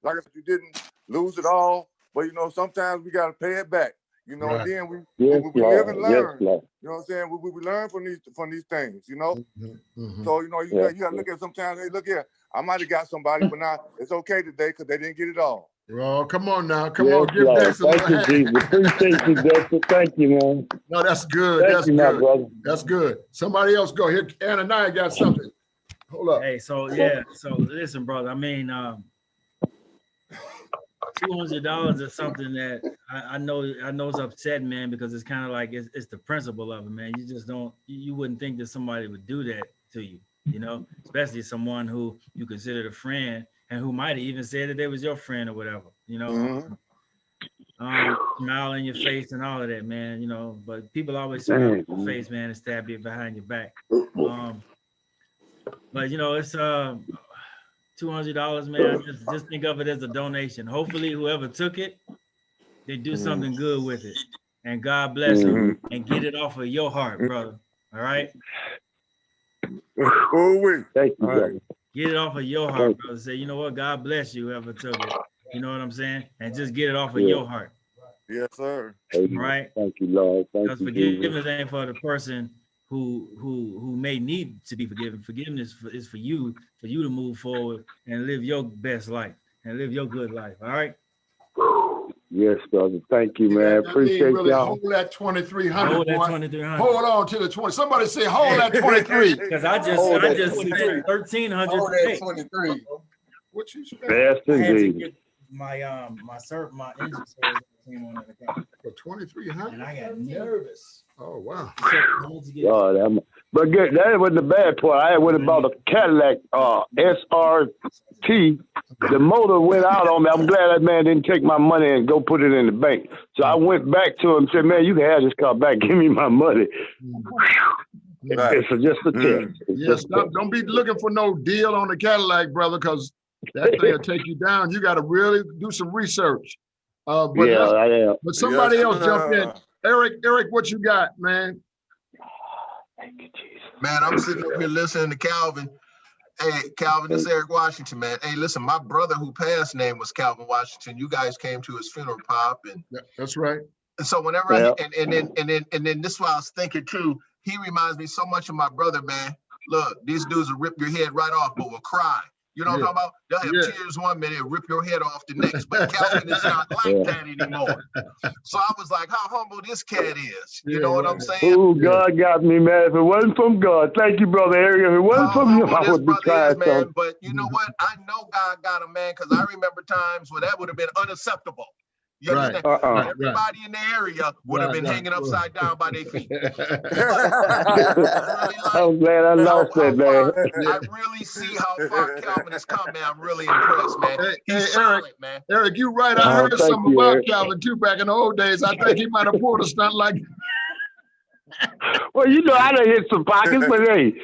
like I said, you didn't lose it all, but you know, sometimes we gotta pay it back. You know, Right. and then we Yes, live and Lord. Yes, learn. Lord. You know what I'm saying? We learn from these things, you know? Mm-hmm. So, you know, you gotta look at sometimes, hey, look here, I might have got somebody, but now it's okay today because they didn't get it all. Oh, come on now. Come Yes, on. Give Lord. Dex a Thank little you, hand. Jesus. Appreciate you, Dexter. Thank you, man. No, that's good. Thank That's you, my good. brother. That's good. Somebody else go. Here, Ananias got something. Hold up. Hey, so yeah, so listen, brother. I mean, $200 is something that I know it's upsetting, man, because it's kind of like it's the principle of it, man. You just don't, you wouldn't think that somebody would do that to you, you know, especially someone who you considered a friend and who might have even said that they was your friend or whatever, you know. Smile in your face and all of that, man, you know. But people always smile in your face, man, and stab you behind your back. But you know, it's $200, man. Just think of it as a donation. Hopefully, whoever took it, they do something good with it, and God bless them and get it off of your heart, brother. All right. Thank you, brother. Get it off of your heart, brother. Say, you know what? God bless you, whoever took it. You know what I'm saying? And just get it off of your heart. Yes, sir. Amen. Right. Thank you, Lord. Thank Because you, Jesus. forgiveness ain't for the person who may need to be forgiven. Forgiveness is for you to move forward and live your best life and live your good life. All right. Yes, brother. Thank you, man. Appreciate really y'all. hold that 2,300. Hold that boy. 2,300. Hold on to the 20. Somebody say, hold that 23. Because I just spent 1,300 Hold today. that 23. What you spent? Yes, I had to indeed. get my my engine service came on that account. For 2,300? And I got nervous. Oh wow. God, but good, that wasn't the bad part. I went about a Cadillac SRT. The motor went out on me. I'm glad that man didn't take my money and go put it in the bank. So I went back to him and said, man, you can have this car back. Give me my money. It's just a test. Yes, don't be looking for no deal on the Cadillac, brother, because that thing will take you down. You got to really do some research. But somebody else jump in. Eric, what you got, man? Thank you, Jesus. Man, I'm sitting up here listening to Calvin. Hey, Calvin, this is Eric Washington, man. Hey, listen, my brother who passed name was Calvin Washington. You guys came to his funeral, Pop, and that's right. And so whenever and then this is why I was thinking too. He reminds me so much of my brother, man. Look, these dudes will rip your head right off, but will cry. You know what I'm talking about? They'll have tears one minute and rip your head off the next. But Calvin is not like that anymore. So I was like, how humble this cat is. You know what I'm saying? Oh, God got me, man. If it wasn't from God, thank you, brother Eric. If it wasn't from you, I would be trying something. But you know what? I know God got him, man, because I remember times where that would have been unacceptable. You understand? Everybody in the area would have been hanging upside down by their feet. I'm glad I lost that, man. I really see how far Calvin has come, man. I'm really impressed, man. He's solid, man. Eric, you right. I heard something about Calvin too back in the old days. I think he might have pulled a stunt like. Well, you know, I done hit some pockets, but hey.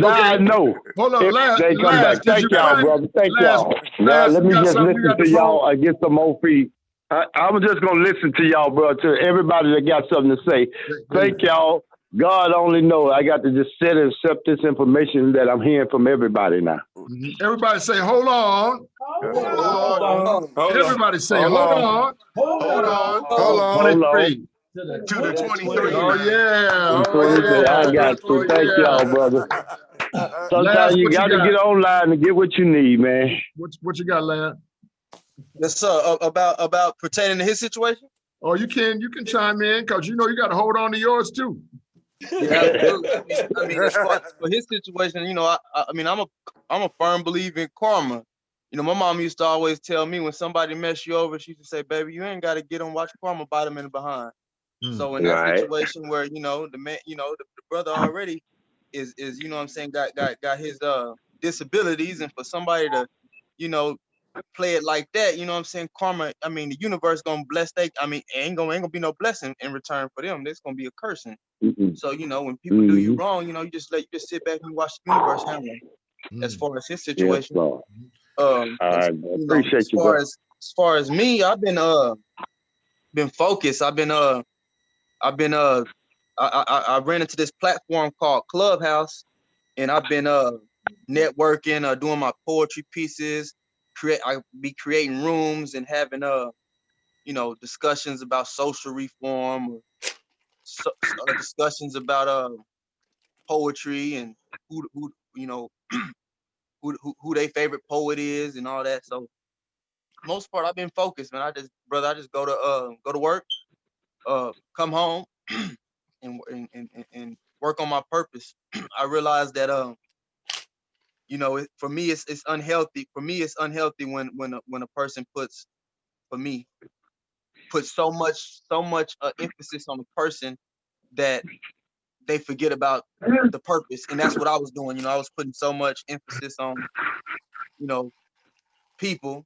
I know. Hold on, they come back. Thank y'all, brother. Thank y'all. Now, let me just listen to y'all and get some more feed. I'm just going to listen to y'all, bro, to everybody that got something to say. Thank y'all. God only knows. I got to just sit and accept this information that I'm hearing from everybody now. Everybody say, hold on. Hold on. Everybody say, hold on. Hold on. Hold on. 23. To the 23. Oh, yeah. I got to. Thank y'all, brother. Sometimes you got to get online and get what you need, man. What you got, Lad? Yes, sir. About pertaining to his situation. Oh, you can chime in because you know you got to hold on to yours too. Yeah, absolutely. I mean, as far for his situation, you know, I mean, I'm a firm believer in karma. You know, my mom used to always tell me when somebody mess you over, she used to say, "Baby, you ain't got to get them. Watch karma bite them in the behind." So in that Right. situation where you know the man, you know, the brother already is you know what I'm saying got his disabilities, and for somebody to, you know, play it like that, you know what I'm saying? Karma, I mean, the universe gonna bless they, I mean, ain't gonna be no blessing in return for them. There's gonna be a cursing. So, you know, when people do you wrong, you know, you just sit back and watch the universe handle them as far as his Yes, situation. Lord. As, I you know, appreciate you, bro. as far as me, I've been focused. I ran into this platform called Clubhouse, and I've been networking, doing my poetry pieces. I be creating rooms and having you know, discussions about social reform, or discussions about poetry and who you know who their favorite poet is and all that. So most part, I've been focused, man. I just go to work, come home, and work on my purpose. I realized that you know, for me it's unhealthy. For me, it's unhealthy when a person puts so much emphasis on the person that they forget about the purpose. And that's what I was doing. You know, I was putting so much emphasis on, you know, people,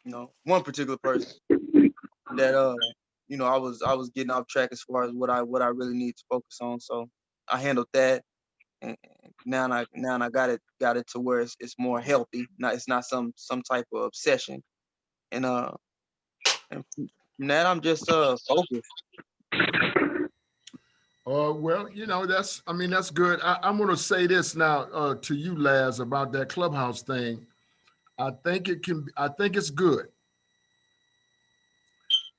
you know, one particular person that you know, I was getting off track as far as what I really need to focus on. So I handled that, and now I got it to where it's more healthy. It's not some type of obsession. And from that I'm just focused. Well, you know, I mean, that's good. I'm going to say this now to you, Laz, about that Clubhouse thing. I think it's good.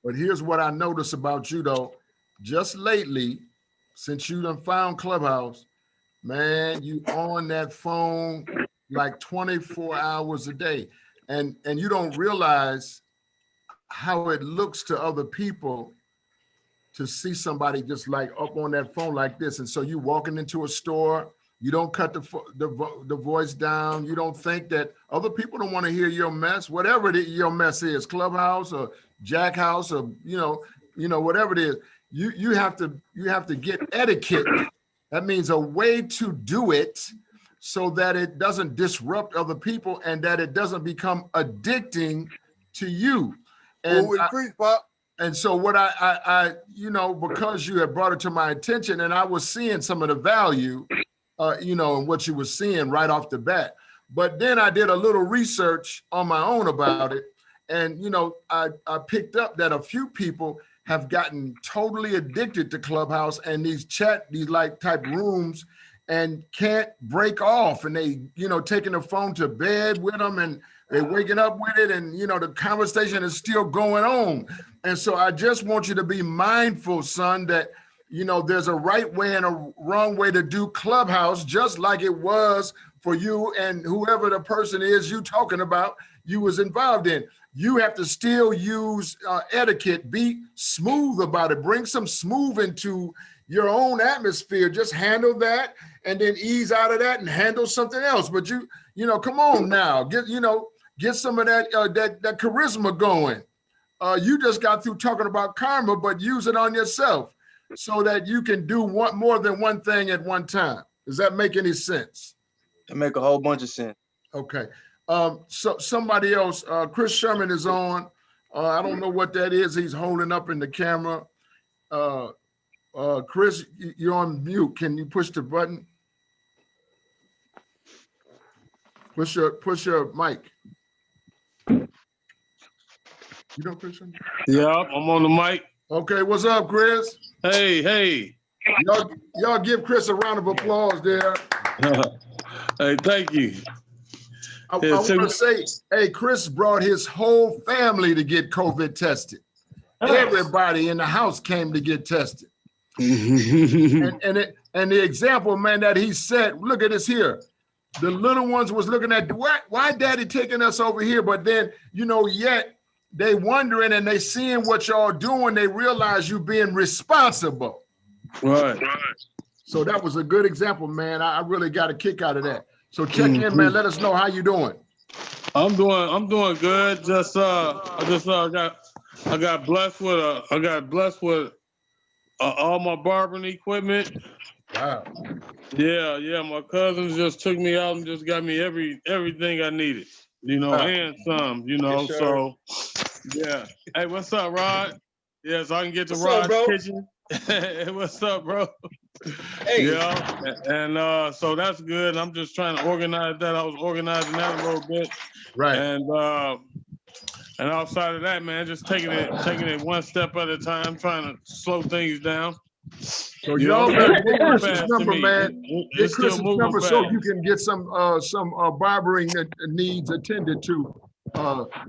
But here's what I noticed about you, though. Just lately, since you done found Clubhouse, man, you on that phone like 24 hours a day. And you don't realize how it looks to other people to see somebody just like up on that phone like this. And so you walking into a store, you don't cut the voice down. You don't think that other people don't want to hear your mess, whatever your mess is, Clubhouse or Jack House or, you know, whatever it is. You have to get etiquette. That means a way to do it so that it doesn't disrupt other people and that it doesn't become addicting to you. And increase, Pop. And so what I you know, because you had brought it to my attention and I was seeing some of the value, you know, in what you were seeing right off the bat. But then I did a little research on my own about it. And, you know, I picked up that a few people have gotten totally addicted to Clubhouse and these like type rooms and can't break off. And they, you know, taking the phone to bed with them and they're waking up with it. And, you know, the conversation is still going on. And so I just want you to be mindful, son, that, you know, there's a right way and a wrong way to do Clubhouse, just like it was for you and whoever the person is you talking about you was involved in. You have to still use etiquette, be smooth about it, bring some smooth into your own atmosphere. Just handle that and then ease out of that and handle something else. But you know, come on now, get some of that that charisma going. You just got through talking about karma, but use it on yourself so that you can do more than one thing at one time. Does that make any sense? It make a whole bunch of sense. Okay. So somebody else, Chris Sherman is on. I don't know what that is. He's holding up in the camera. Chris, you're on mute. Can you push the button? Push your mic. You know Chris Sherman? Yeah, I'm on the mic. Okay, what's up, Chris? Hey. Y'all give Chris a round of applause there. Hey, thank you. I want to say, hey, Chris brought his whole family to get COVID tested. Everybody in the house came to get tested. and the example, man, that he said, look at this here. The little ones was looking at, why daddy taking us over here? But then, you know, yet they wondering and they seeing what y'all doing. They realize you being responsible. Right. So that was a good example, man. I really got a kick out of that. So check in, man. Let us know how you doing. I'm doing good. I got blessed with all my barbering equipment. Wow. Yeah. My cousins just took me out and just got me everything I needed, and some, Yes, sir. so yeah. Hey, what's up, Rod? Yeah, so I can get to What's up, Rod's bro? kitchen. Hey, what's up, bro? Hey. Yeah, and so that's good. I'm just trying to organize that. I was organizing that a little bit. Right. And outside of that, man, just taking it one step at a time, trying to slow things down. So y'all better get Chris's number, man. Get It's still Chris's moving number fast. so you can get some barbering needs attended to.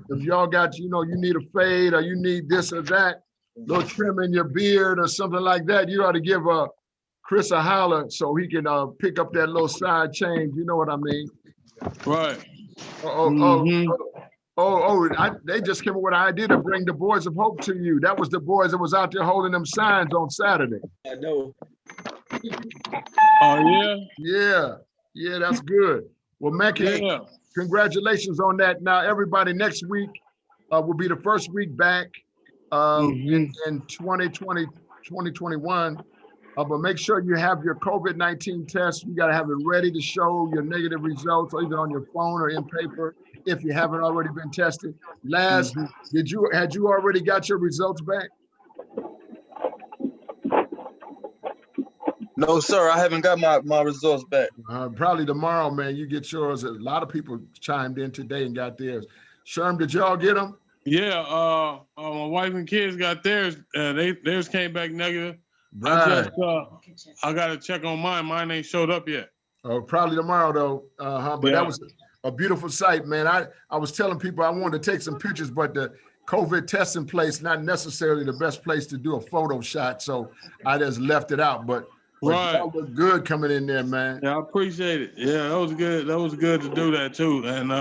If y'all got, you need a fade or you need this or that, little trim in your beard or something like that, you ought to give Chris a holler so he can pick up that little side change. You know what I mean? Right. They just came up with an idea to bring the Boys of Hope to you. That was the boys that was out there holding them signs on Saturday. I know. Oh, yeah? Yeah, that's good. Well, Mackie, congratulations on that. Now, everybody, next week will be the first week back in 2020, 2021. But make sure you have your COVID-19 test. You got to have it ready to show your negative results, either on your phone or in paper, if you haven't already been tested. Laz, had you already got your results back? No, sir, I haven't got my results back. Probably tomorrow, man. You get yours. A lot of people chimed in today and got theirs. Sherm, did y'all get them? Yeah, my wife and kids got theirs. Theirs came back negative. Right. I got to check on mine. Mine ain't showed up yet. Oh, probably tomorrow though. But that was a beautiful sight, man. I was telling people I wanted to take some pictures, but the COVID testing place not necessarily the best place to do a photo shot, so I just left it out. But y'all look good coming in there, man. Yeah, I appreciate it. Yeah, that was good. That was good to do that too, and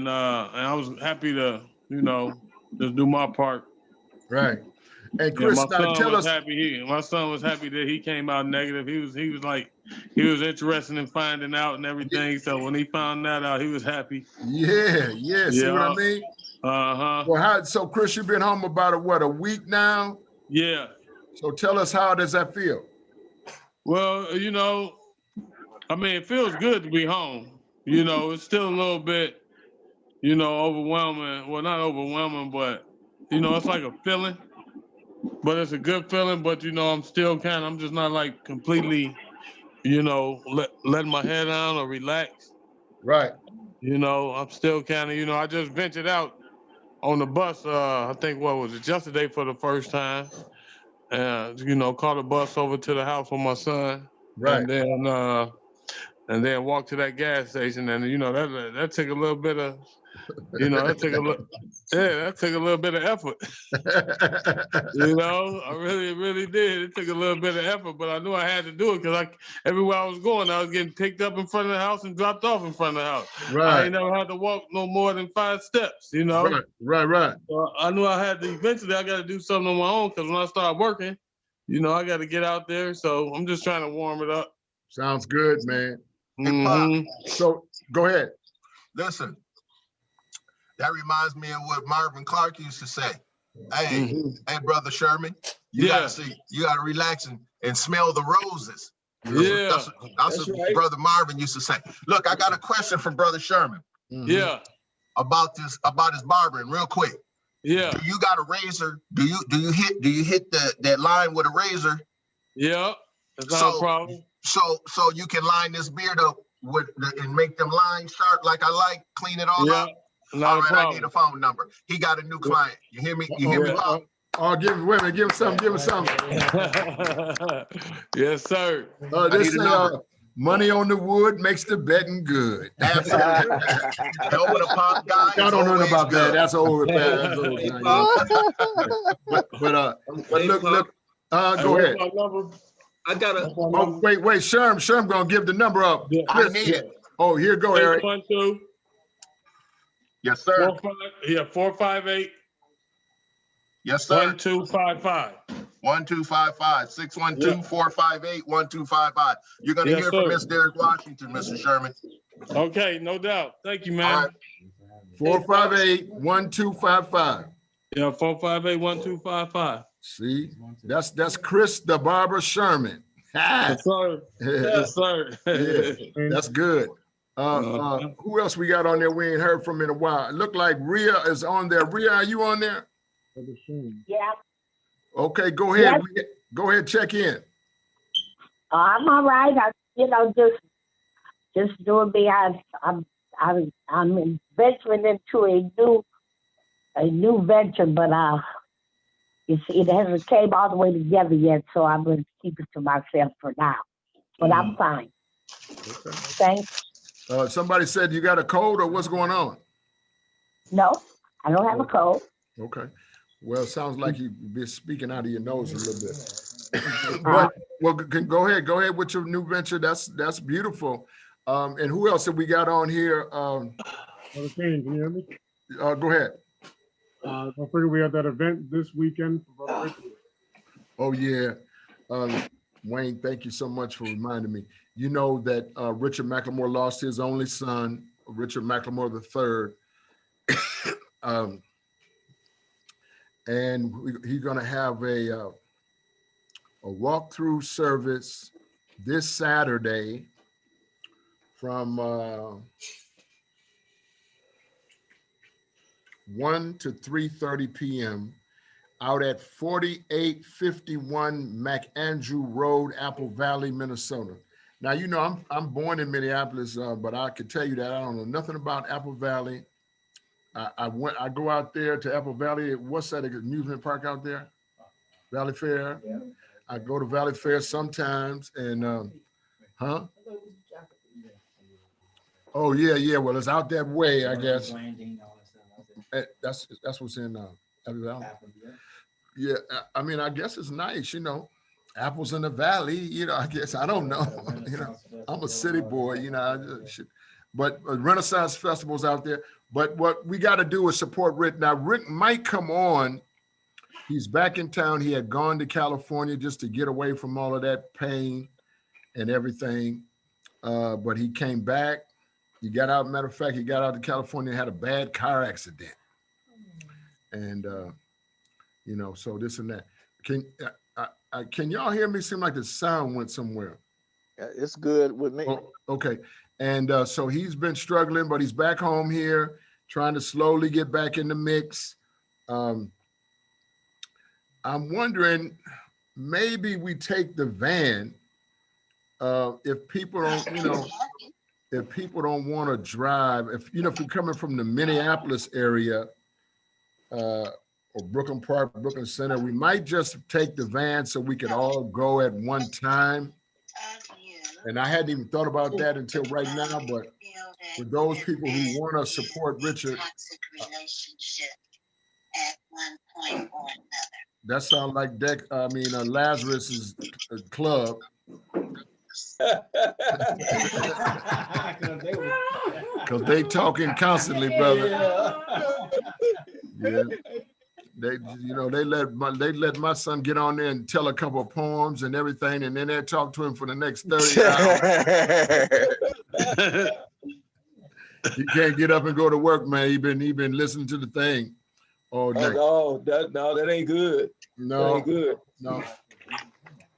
I was happy to just do my part. Right. And Chris, my son tell was us. happy. My son was happy that he came out negative. He was interested in finding out and everything. So when he found that out, he was happy. Yeah. See what I mean? Well, so Chris, you've been home about a week now? Yeah. So tell us, how does that feel? Well, it feels good to be home. It's still a little bit, overwhelming. Well, not overwhelming, but it's like a feeling. But it's a good feeling, but I'm still I'm just not like completely, letting my head down or relax. Right. I'm still I just ventured out on the bus, I think yesterday for the first time. Caught a bus over to the house with my son. Right. And then walked to that gas station, and that took a little bit of that took a little bit of effort. I really did. It took a little bit of effort, but I knew I had to do it because everywhere I was going, I was getting picked up in front of the house and dropped off in front of the house. Right. I ain't never had to walk no more than 5 steps, Right. So I knew I had to, eventually I got to do something on my own, because when I start working, I got to get out there. So I'm just trying to warm it up. Sounds good, man. So go ahead. Listen, that reminds me of what Marvin Clark used to say. Hey, hey, brother Sherman, you gotta relax and smell the roses. That's what Brother Marvin used to say. Look, I got a question from Brother Sherman. Yeah. About his barbering, real quick. Yeah. Do you got a razor? Do you hit that line with a razor? Yeah. That's not a problem. So you can line this beard up and make them lines sharp like I like, clean it all up. All right, I need a phone number. He got a new client. You hear me? You hear me, Bob? Give him something. Yes, sir. This money on the wood makes the betting good. Absolutely. Helping a pop guy. Y'all don't know about that. That's old. But look. Go ahead. I gotta. Wait. Sherm gonna give the number up. I need it. Oh, here go, Eric. 612. Yes, sir. 458. Yes, sir. 1255. 1255, 612-458-1255. You're going to Yes, hear from sir. Miss Derek Washington, Mr. Sherman. Okay, no doubt. Thank you, All man. right. 458-1255. Yeah, 458-1255. See, that's Chris the Barber Sherman. Yes, sir. Yes, sir. Yeah, that's good. Who else we got on there we ain't heard from in a while? It looked like Rhea is on there. Rhea, are you on there? Yeah. Okay, go ahead. Yes. Go ahead, check in. I'm all right. Just doing me. I'm venturing into a new venture, but it hasn't came all the way together yet, so I'm going to keep it to myself for now. But I'm fine. Okay. Thanks. Somebody said you got a cold or what's going on? No, I don't have a cold. Okay. Well, it sounds like you've been speaking out of your nose a little bit. But well, go ahead with your new venture. That's beautiful. And who else have we got on here? Can you hear me? Go ahead. I figured we had that event this weekend for Brother Richard. Oh yeah. Wayne, thank you so much for reminding me. You know that Richard McLemore lost his only son, Richard McLemore III. And he's going to have a walkthrough service this Saturday from 1 to 3:30 p.m. out at 4851 McAndrew Road, Apple Valley, Minnesota. Now, you know, I'm born in Minneapolis, but I can tell you that I don't know nothing about Apple Valley. I go out there to Apple Valley. What's that amusement park out there? Valley Fair. Yeah. I go to Valley Fair sometimes, and oh yeah. Well, it's out that way, I guess. That's what's in Apple Valley. Yeah, I mean, I guess it's nice, you know. Apples in the valley, you know. I guess I don't know. You know, I'm a city boy, you know. But Renaissance Festival's out there. But what we got to do is support Rick. Now, Rick might come on. He's back in town. He had gone to California just to get away from all of that pain and everything. But he came back. He got out. Matter of fact, he got out to California and had a bad car accident. And, you know, so this and that. Can y'all hear me? Seem like the sound went somewhere. It's good with me. Oh, okay. And so he's been struggling, but he's back home here, trying to slowly get back in the mix. I'm wondering, maybe we take the van if people don't, you know, if people don't want to drive, if you're coming from the Minneapolis area or Brooklyn Park, Brooklyn Center, we might just take the van so we could all go at one time. And I hadn't even thought about that until right now, but for those people who want to support Richard, that sounds like Lazarus's club. Because they talking constantly, brother. Yeah. They let my son get on there and tell a couple of poems and everything, and then they talk to him for the next 30 hours. He can't get up and go to work, man. He been listening to the thing all day. That ain't good. No, that ain't good. No.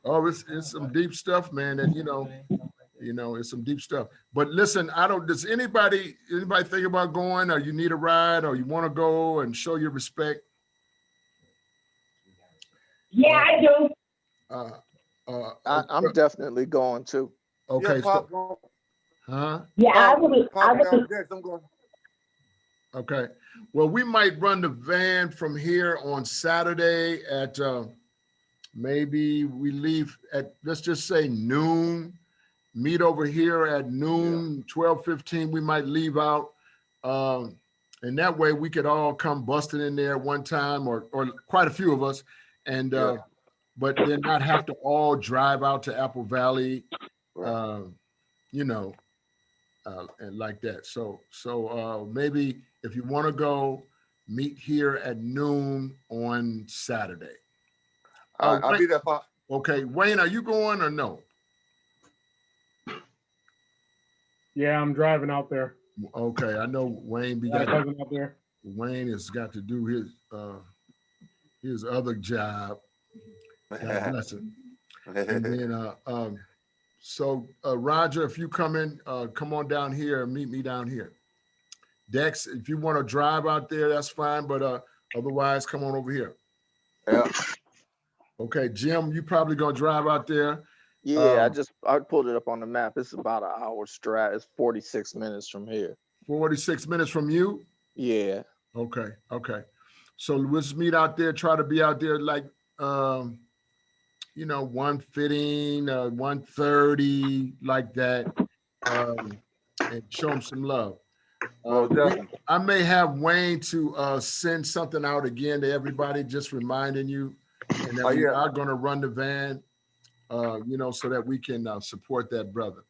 Oh, it's some deep stuff, man. And you know, it's some deep stuff. But listen, does anybody think about going, or you need a ride, or you want to go and show your respect? Yeah, I do. I'm definitely going too. Okay. Yeah, Yeah, I would. Okay. Well, we might run the van from here on Saturday at maybe we leave at, let's just say noon, meet over here at noon, 12:15, we might leave out. And that way we could all come busting in there one time, or quite a few of us, and but then not have to all drive out to Apple Valley, and like that. So maybe if you want to go, meet here at noon on Saturday. I'll be there, Pop. Okay, Wayne, are you going or no? Yeah, I'm driving out there. Okay, I know Wayne. Got a cousin out there. Wayne has got to do his other job. God bless him. And then, so Roger, if you come in, come on down here and meet me down here. Dex, if you want to drive out there, that's fine. But otherwise, come on over here. Yeah. Okay, Jim, you probably gonna drive out there. Yeah, I pulled it up on the map. It's about an hour's drive. It's 46 minutes from here. 46 minutes from you? Yeah. Okay. So we'll just meet out there, try to be out there like 1:15, 1:30, like that, and show them some love. I may have Wayne to send something out again to everybody, just reminding you, and that we are going to run the van, so that we can support that brother.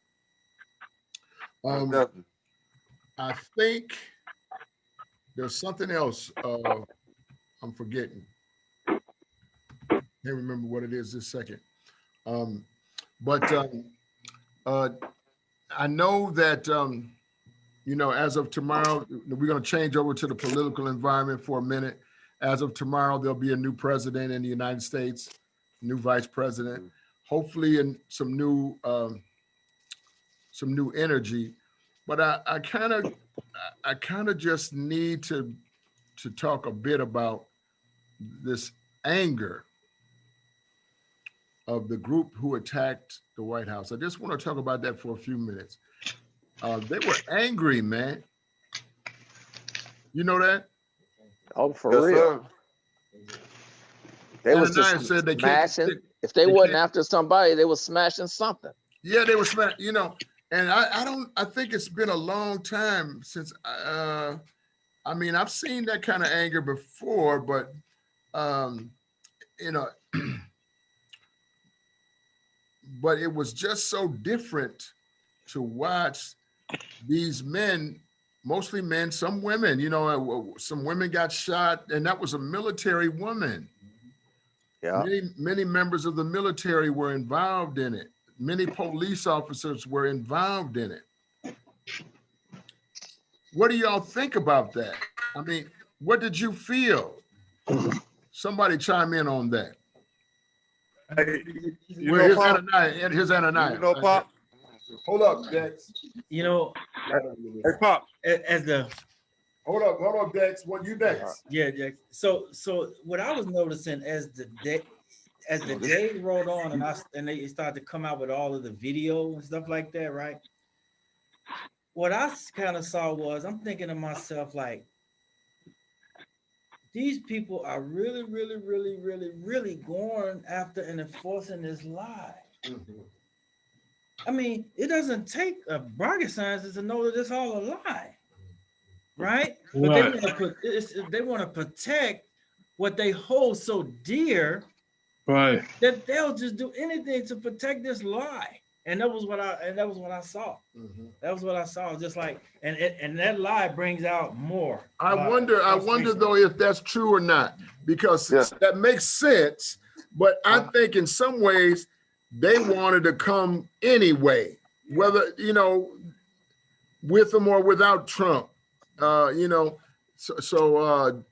I think there's something else I'm forgetting. Can't remember what it is this second. But I know that, as of tomorrow, we're going to change over to the political environment for a minute. As of tomorrow, there'll be a new president in the United States, new vice president, hopefully in some new energy. But I kind of just need to talk a bit about this anger of the group who attacked the White House. I just want to talk about that for a few minutes. They were angry, man. You know that? Oh, for real. They was just smashing. If they wasn't after somebody, they was smashing something. Yeah, they were smashing, and I think it's been a long time since, I've seen that kind of anger before, but, but it was just so different to watch these men, mostly men, some women, some women got shot, and that was a military woman. Yeah. Many members of the military were involved in it. Many police officers were involved in it. What do y'all think about that? I mean, what did you feel? Somebody chime in on that. Hey, Here's Ananias. Pop. Hold up, Dex. Hey, Pop. Hold up, Dex. What you Dex? Yeah, Dex. So what I was noticing as the day rolled on and they started to come out with all of the video and stuff like that, right? What I kind of saw was, I'm thinking to myself, like, these people are really, really, really, really, really going after and enforcing this lie. Mm-hmm. I mean, it doesn't take a rocket scientist to know that it's all a lie, right? But they want to protect what they hold so dear, right? That they'll just do anything to protect this lie. And that was what I saw. Mm-hmm. That was what I saw. Just like, and that lie brings out more. I wonder though if that's true or not, because that makes sense. But I think in some ways they wanted to come anyway, whether with them or without Trump. So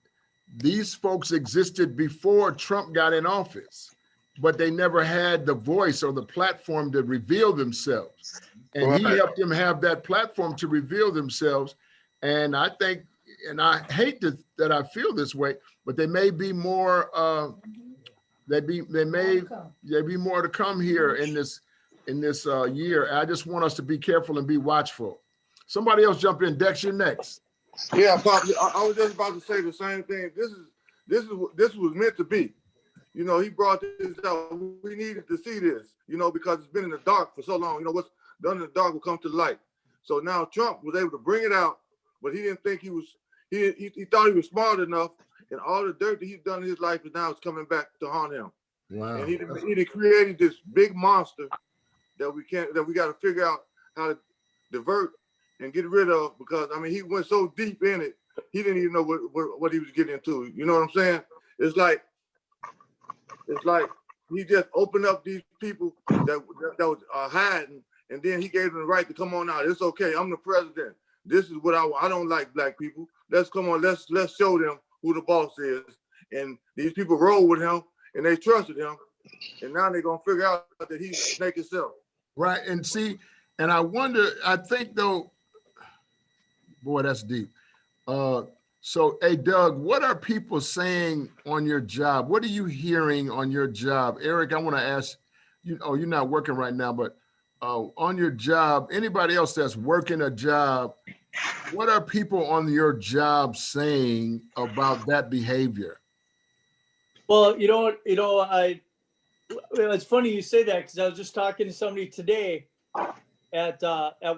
these folks existed before Trump got in office, but they never had the voice or the platform to reveal themselves. And he helped them have that platform to reveal themselves. And I think, and I hate that I feel this way, but they may be more, there be more to come here in this year. I just want us to be careful and be watchful. Somebody else jump in. Dex, you're next. Yeah, Pop, I was just about to say the same thing. This was meant to be. He brought this out. We needed to see this, because it's been in the dark for so long. What's done in the dark will come to light. So now Trump was able to bring it out, but he didn't think he thought he was smart enough, and all the dirt that he's done in his life is now coming back to haunt him. Wow. And he created this big monster that we got to figure out how to divert and get rid of, because he went so deep in it, he didn't even know what he was getting into. You know what I'm saying? It's like he just opened up these people that was hiding, and then he gave them the right to come on out. It's okay. I'm the president. This is what I want. I don't like black people. Let's come on. Let's show them who the boss is. And these people roll with him, and they trusted him. And now they're gonna figure out that he's snake himself. Right. And see, and I wonder, I think though, boy, that's deep. So, hey, Doug, what are people saying on your job? What are you hearing on your job? Eric, I want to ask you, oh, you're not working right now, but on your job, anybody else that's working a job, what are people on your job saying about that behavior? Well, it's funny you say that, because I was just talking to somebody today at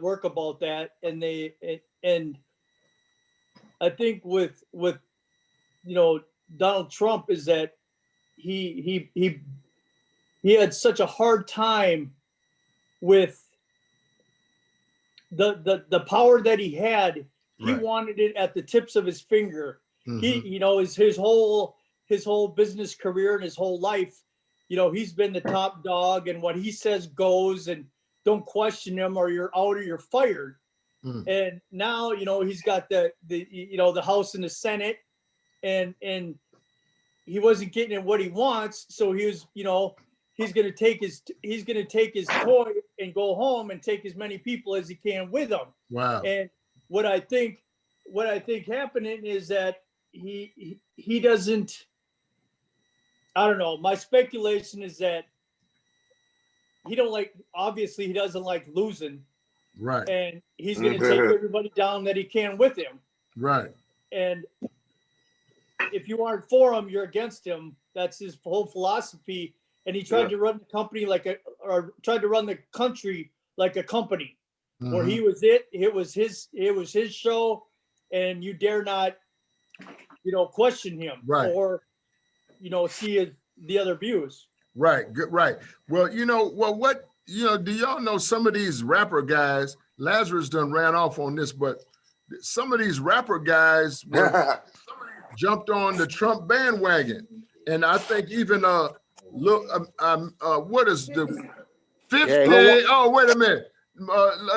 work about that, and I think with Donald Trump is that he had such a hard time with the power that he had. He Right. wanted it at the tips of his finger. Mhm. His whole business career and his whole life, he's been the top dog, and what he says goes, and don't question him or you're out or you're fired. And now, he's got the House and the Senate, and he wasn't getting what he wants. So he was, he's going to take his toy and go home and take as many people as he can with him. Wow. And what I think happening is that he doesn't, I don't know. My speculation is that obviously he doesn't like losing. Right. And he's going to take everybody down that he can with him. Right. And if you aren't for him, you're against him. That's his whole philosophy. And he tried to run the company tried to run the country like a company, where he was it was his show, and you dare not, question him, Right. or, see the other views. Right. Good. Right. Well, do y'all know some of these rapper guys, Lazarus done ran off on this, but some of these rapper guys jumped on the Trump bandwagon. And I think even, what is the 50? Oh, wait a minute.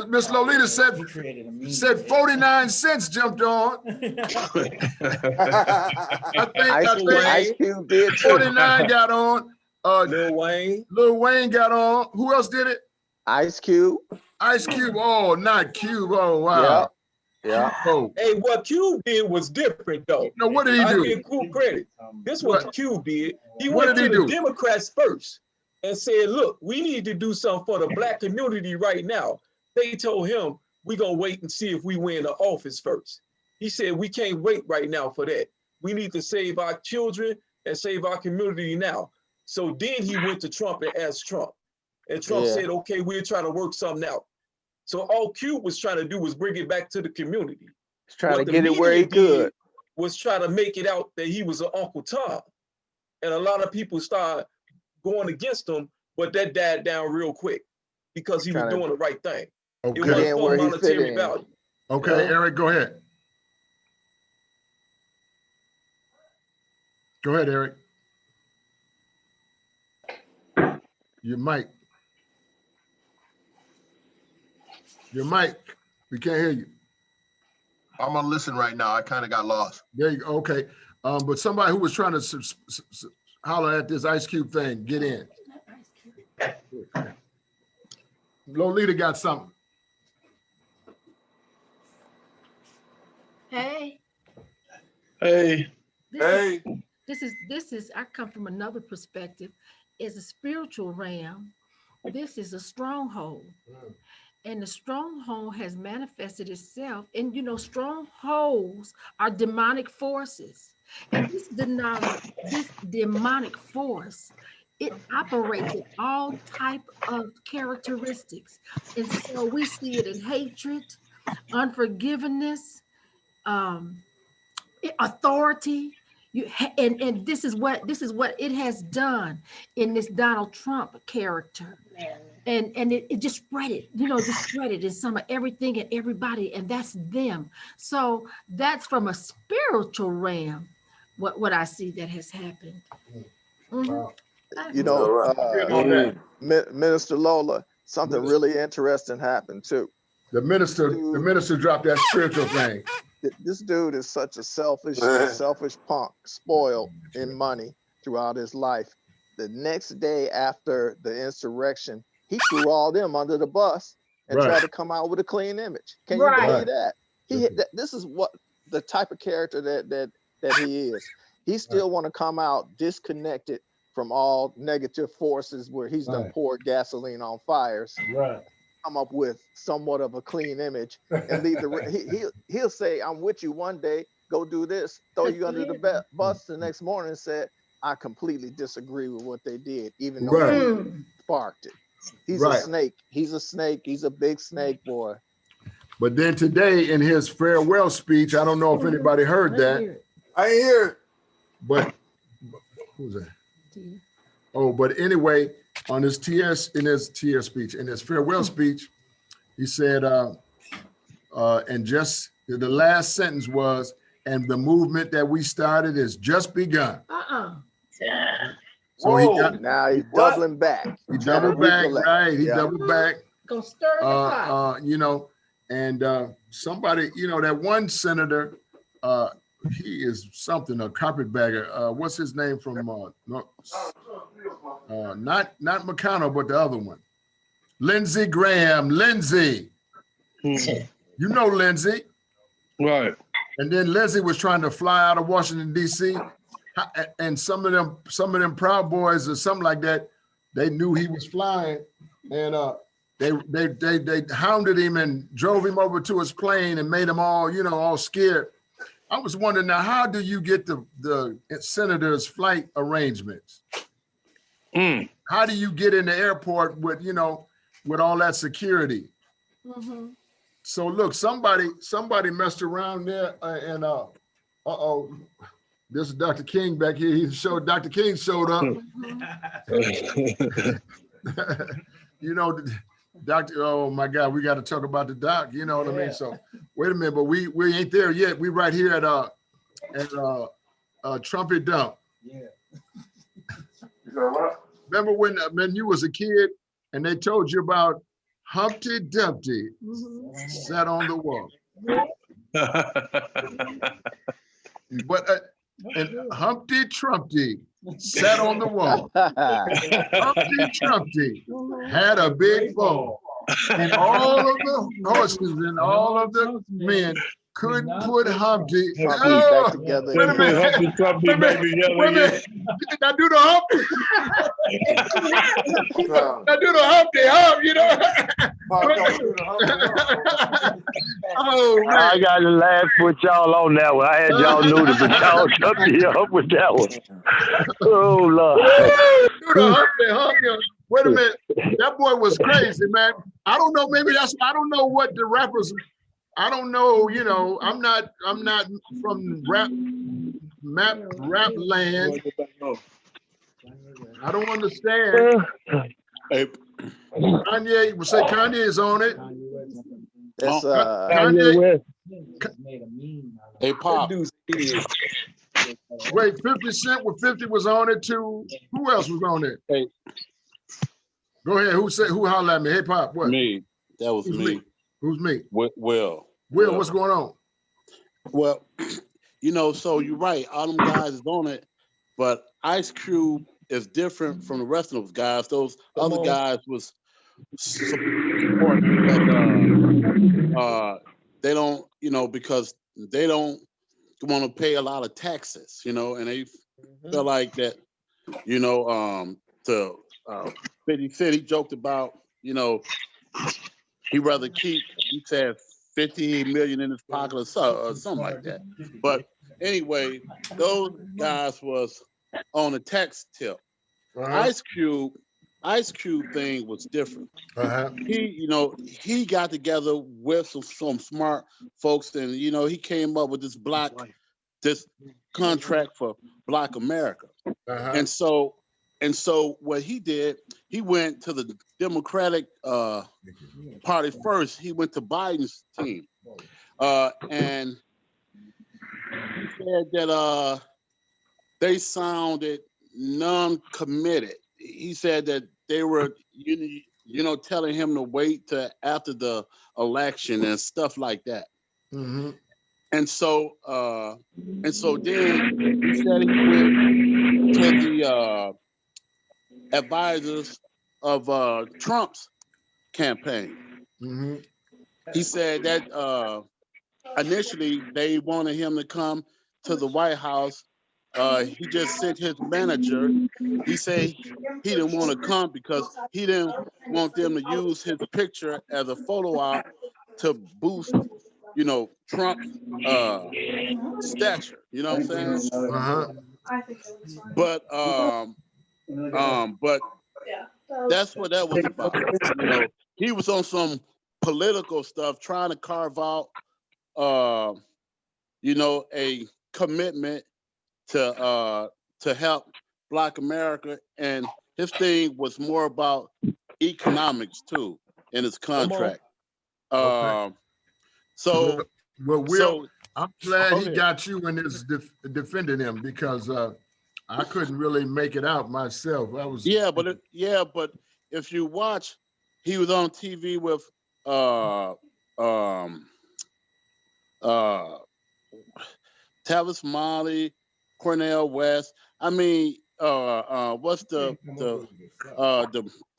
Miss Lolita said 49 cents jumped on. I think Ice Cube did too. 49 got on. Lil Wayne got on. Who else did it? Ice Cube. Ice Cube. Oh, not Cube. Oh, wow. Yeah. Oh. Hey, what Cube did was different, though. No, what did he do? I give Cube credit. This is what Cube did. He What went did to he the do? Democrats first and said, look, we need to do something for the black community right now. They told him, we're going to wait and see if we win the office first. He said, we can't wait right now for that. We need to save our children and save our community now. So then he went to Trump and asked Trump. And Trump said, okay, we'll try to work something out. So all Cube was trying to do was bring it back to the community. He's trying to get it where he could. Was try to make it out that he was an Uncle Tom. And a lot of people started going against him, but that died down real quick because he was doing the right thing. Okay. It wasn't for monetary value. Okay, Eric, go ahead. Go ahead, Eric. Your mic. We can't hear you. I'm gonna listen right now. I kind of got lost. There you go. Okay. But somebody who was trying to holler at this Ice Cube thing, get in. Lolita got something. Hey. This is I come from another perspective. It's a spiritual realm. This is a stronghold. And the stronghold has manifested itself. And strongholds are demonic forces. And this demonic force, it operates in all type of characteristics. And so we see it in hatred, unforgiveness, authority. And this is what it has done in this Donald Trump character. And it just spread it, in some of everything and everybody, and that's them. So that's from a spiritual realm, what I see that has happened. Wow. You know, on that. Minister Lola, something really interesting happened too. The minister dropped that spiritual thing. This dude is such a selfish punk, spoiled in money throughout his life. The next day after the insurrection, he threw all them under the bus and tried to come out with a clean image. Can you believe that? This is what the type of character that he is. He still want to come out disconnected from all negative forces where he's done poured gasoline on fires. Come up with somewhat of a clean image and leave he'll say, I'm with you one day, go do this, throw you under the bus the next morning and said, I completely disagree with what they did, even though he sparked it. He's a snake. He's a snake. He's a big snake, boy. But then today in his farewell speech, I don't know if anybody heard that. I ain't hear it. But who's that? Oh, but anyway, on his in his farewell speech, he said, and just the last sentence was, and the movement that we started is just begun. So now he's doubling back. He doubled back, right? He doubled back. Gonna stir the pot. You know, and somebody, you know, that one senator, he is something, a carpetbagger. What's his name from not McConnell, but the other one. Lindsey Graham. Lindsey. You know Lindsey. Right. And then Lindsey was trying to fly out of Washington, D.C. And some of them Proud Boys or something like that, they knew he was flying, and they hounded him and drove him over to his plane and made him all scared. I was wondering, now, how do you get the senator's flight arrangements? How do you get in the airport with all that security? So look, somebody messed around there, and this is Dr. King back here. Dr. King showed up. Doctor, oh my God, we got to talk about the doc, you know what I mean? So wait a minute, but we ain't there yet. We right here at Trumpet Dump. Remember when you was a kid and they told you about Humpty Dumpty sat on the wall? But and Humpty Trumpty sat on the wall. Humpty Trumpty had a big fall, and all of the horses and all of the men couldn't put Humpty back together. Wait a minute. Humpty Trumpty back together. Wait a minute. Now do the Humpty. Now do the Humpty Hump, you know. Oh, man. I got to laugh with y'all on that one. I had y'all notice, but y'all cut me up with that one. Oh, Lord. Do the Humpty Hump. Wait a minute. That boy was crazy, man. I don't know. Maybe I don't know what the rappers. I don't know. I'm not from rap land. I don't understand. Kanye, we say Kanye is on it. It's Kanye. Hey, Pop. Wait, 50 Cent with 50 was on it too. Who else was on it? Hey. Go ahead. Who hollered at me? Hey, Pop, what? Me. That was me. Who's me? Will, what's going on? Well, so you're right. All them guys is on it, but Ice Cube is different from the rest of those guys. Those other guys was supporting, but they don't, because they don't want to pay a lot of taxes, and they feel like that, the 50 Cent, he joked about, he'd rather keep, he said 50 million in his pocket or something like that. But anyway, those guys was on a tax tip. Ice Cube thing was different. He got together with some smart folks, and he came up with this contract for Black America. And so what he did, he went to the Democratic Party first. He went to Biden's team, and he said that they sounded non-committed he said that they were, telling him to wait to after the election and stuff like that. Mm-hmm. And so then he said he went to the advisors of Trump's campaign. Mm-hmm. He said that initially they wanted him to come to the White House. He just sent his manager. He said he didn't want to come because he didn't want them to use his picture as a photo op to boost, Trump's stature. You know what I'm saying? Uh-huh. But that's what that was about. He was on some political stuff, trying to carve out, a commitment to help Black America, and his thing was more about economics too in his contract. Okay. So, well, Will, so I'm glad he ahead. got you in this defending him, because I couldn't really make it out myself. I was but if you watch, he was on TV with Tavis Molly, Cornell West. I mean, what's the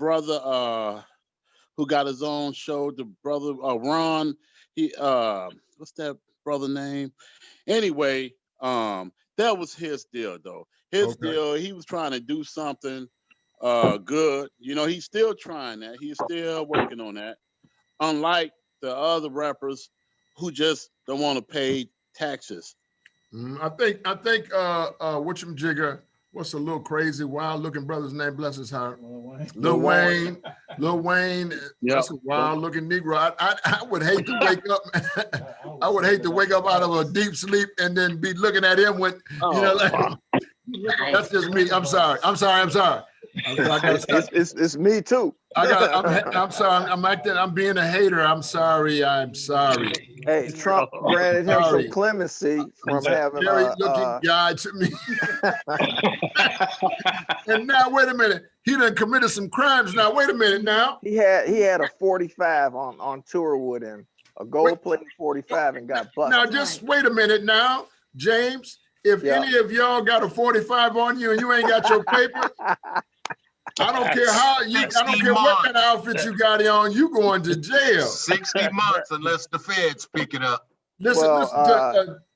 brother who got his own show? The brother Ron. He what's that brother name? Anyway, that was his deal though. His deal, he was trying to do something good. He's still trying that. He's still working on that. Unlike the other rappers who just don't want to pay taxes. I think whatchamajigger, what's the little crazy wild looking brother's name, bless his heart? Lil Wayne. That's a wild looking Negro. I would hate to wake up. I would hate to wake up out of a deep sleep and then be looking at him with, that's just me. I'm sorry. It's me too. I'm sorry. I'm being a hater. I'm sorry. Hey, Trump granted him some clemency from having a looking guy to me. And now, wait a minute. He done committed some crimes. Now, wait a minute. Now he had a 45 on tour with him, a gold-plated 45, and got busted. Now, just wait a minute. Now, James, if any of y'all got a 45 on you and you ain't got your paper, I don't care what kind of outfit you got on, you going to jail. 60 months unless the feds pick it up.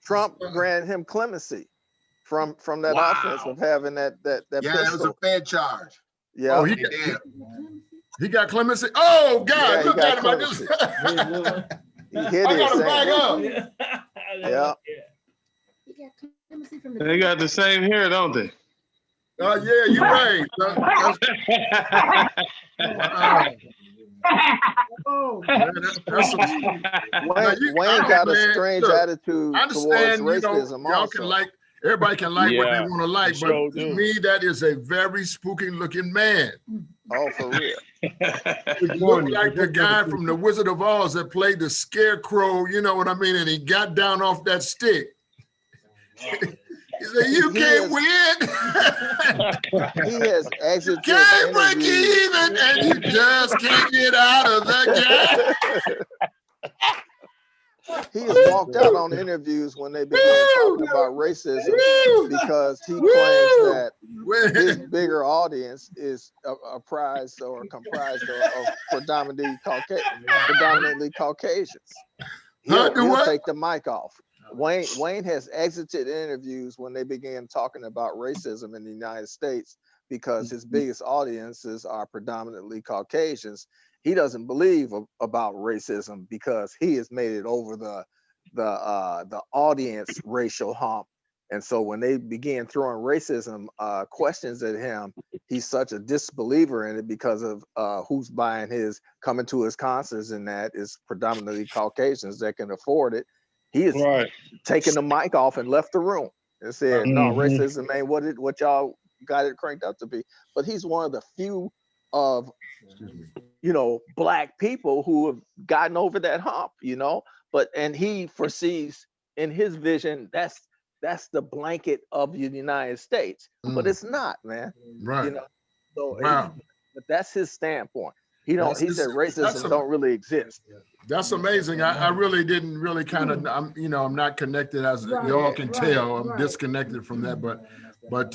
Trump granted him clemency from that offense of having that pistol. It was a Fed charge. Yeah. He got clemency. Oh God, look at him. I gotta back up. Yeah. They got the same hair, don't they? Oh yeah, you're right. Wayne got a strange attitude towards racism. Y'all can everybody can like what they want to like, but to me, that is a very spooky looking man. Oh, for real. He looked like the guy from the Wizard of Oz that played the scarecrow, you know what I mean? And he got down off that stick. He said, "You can't win." He has exited. Can't break even, and you just can't get out of the game. He has walked out on interviews when they began talking about racism because he claims that his bigger audience is comprised of predominantly Caucasians. He'll take the mic off. Wayne has exited interviews when they began talking about racism in the United States because his biggest audiences are predominantly Caucasians. He doesn't believe about racism because he has made it over the audience racial hump. And so when they began throwing racism questions at him, he's such a disbeliever in it because of who's coming to his concerts, and that is predominantly Caucasians that can afford it. He is taking the mic off and left the room and said, "No, racism ain't what y'all got it cranked up to be." But he's one of the few of Black people who have gotten over that hump, and he foresees in his vision that's the blanket of the United States, but it's not, man. Right. So, Wow. but that's his standpoint. He That's said his- that's racism a- don't really exist. That's amazing. I really didn't really kind of, I'm not connected, as y'all can tell. I'm disconnected from that, but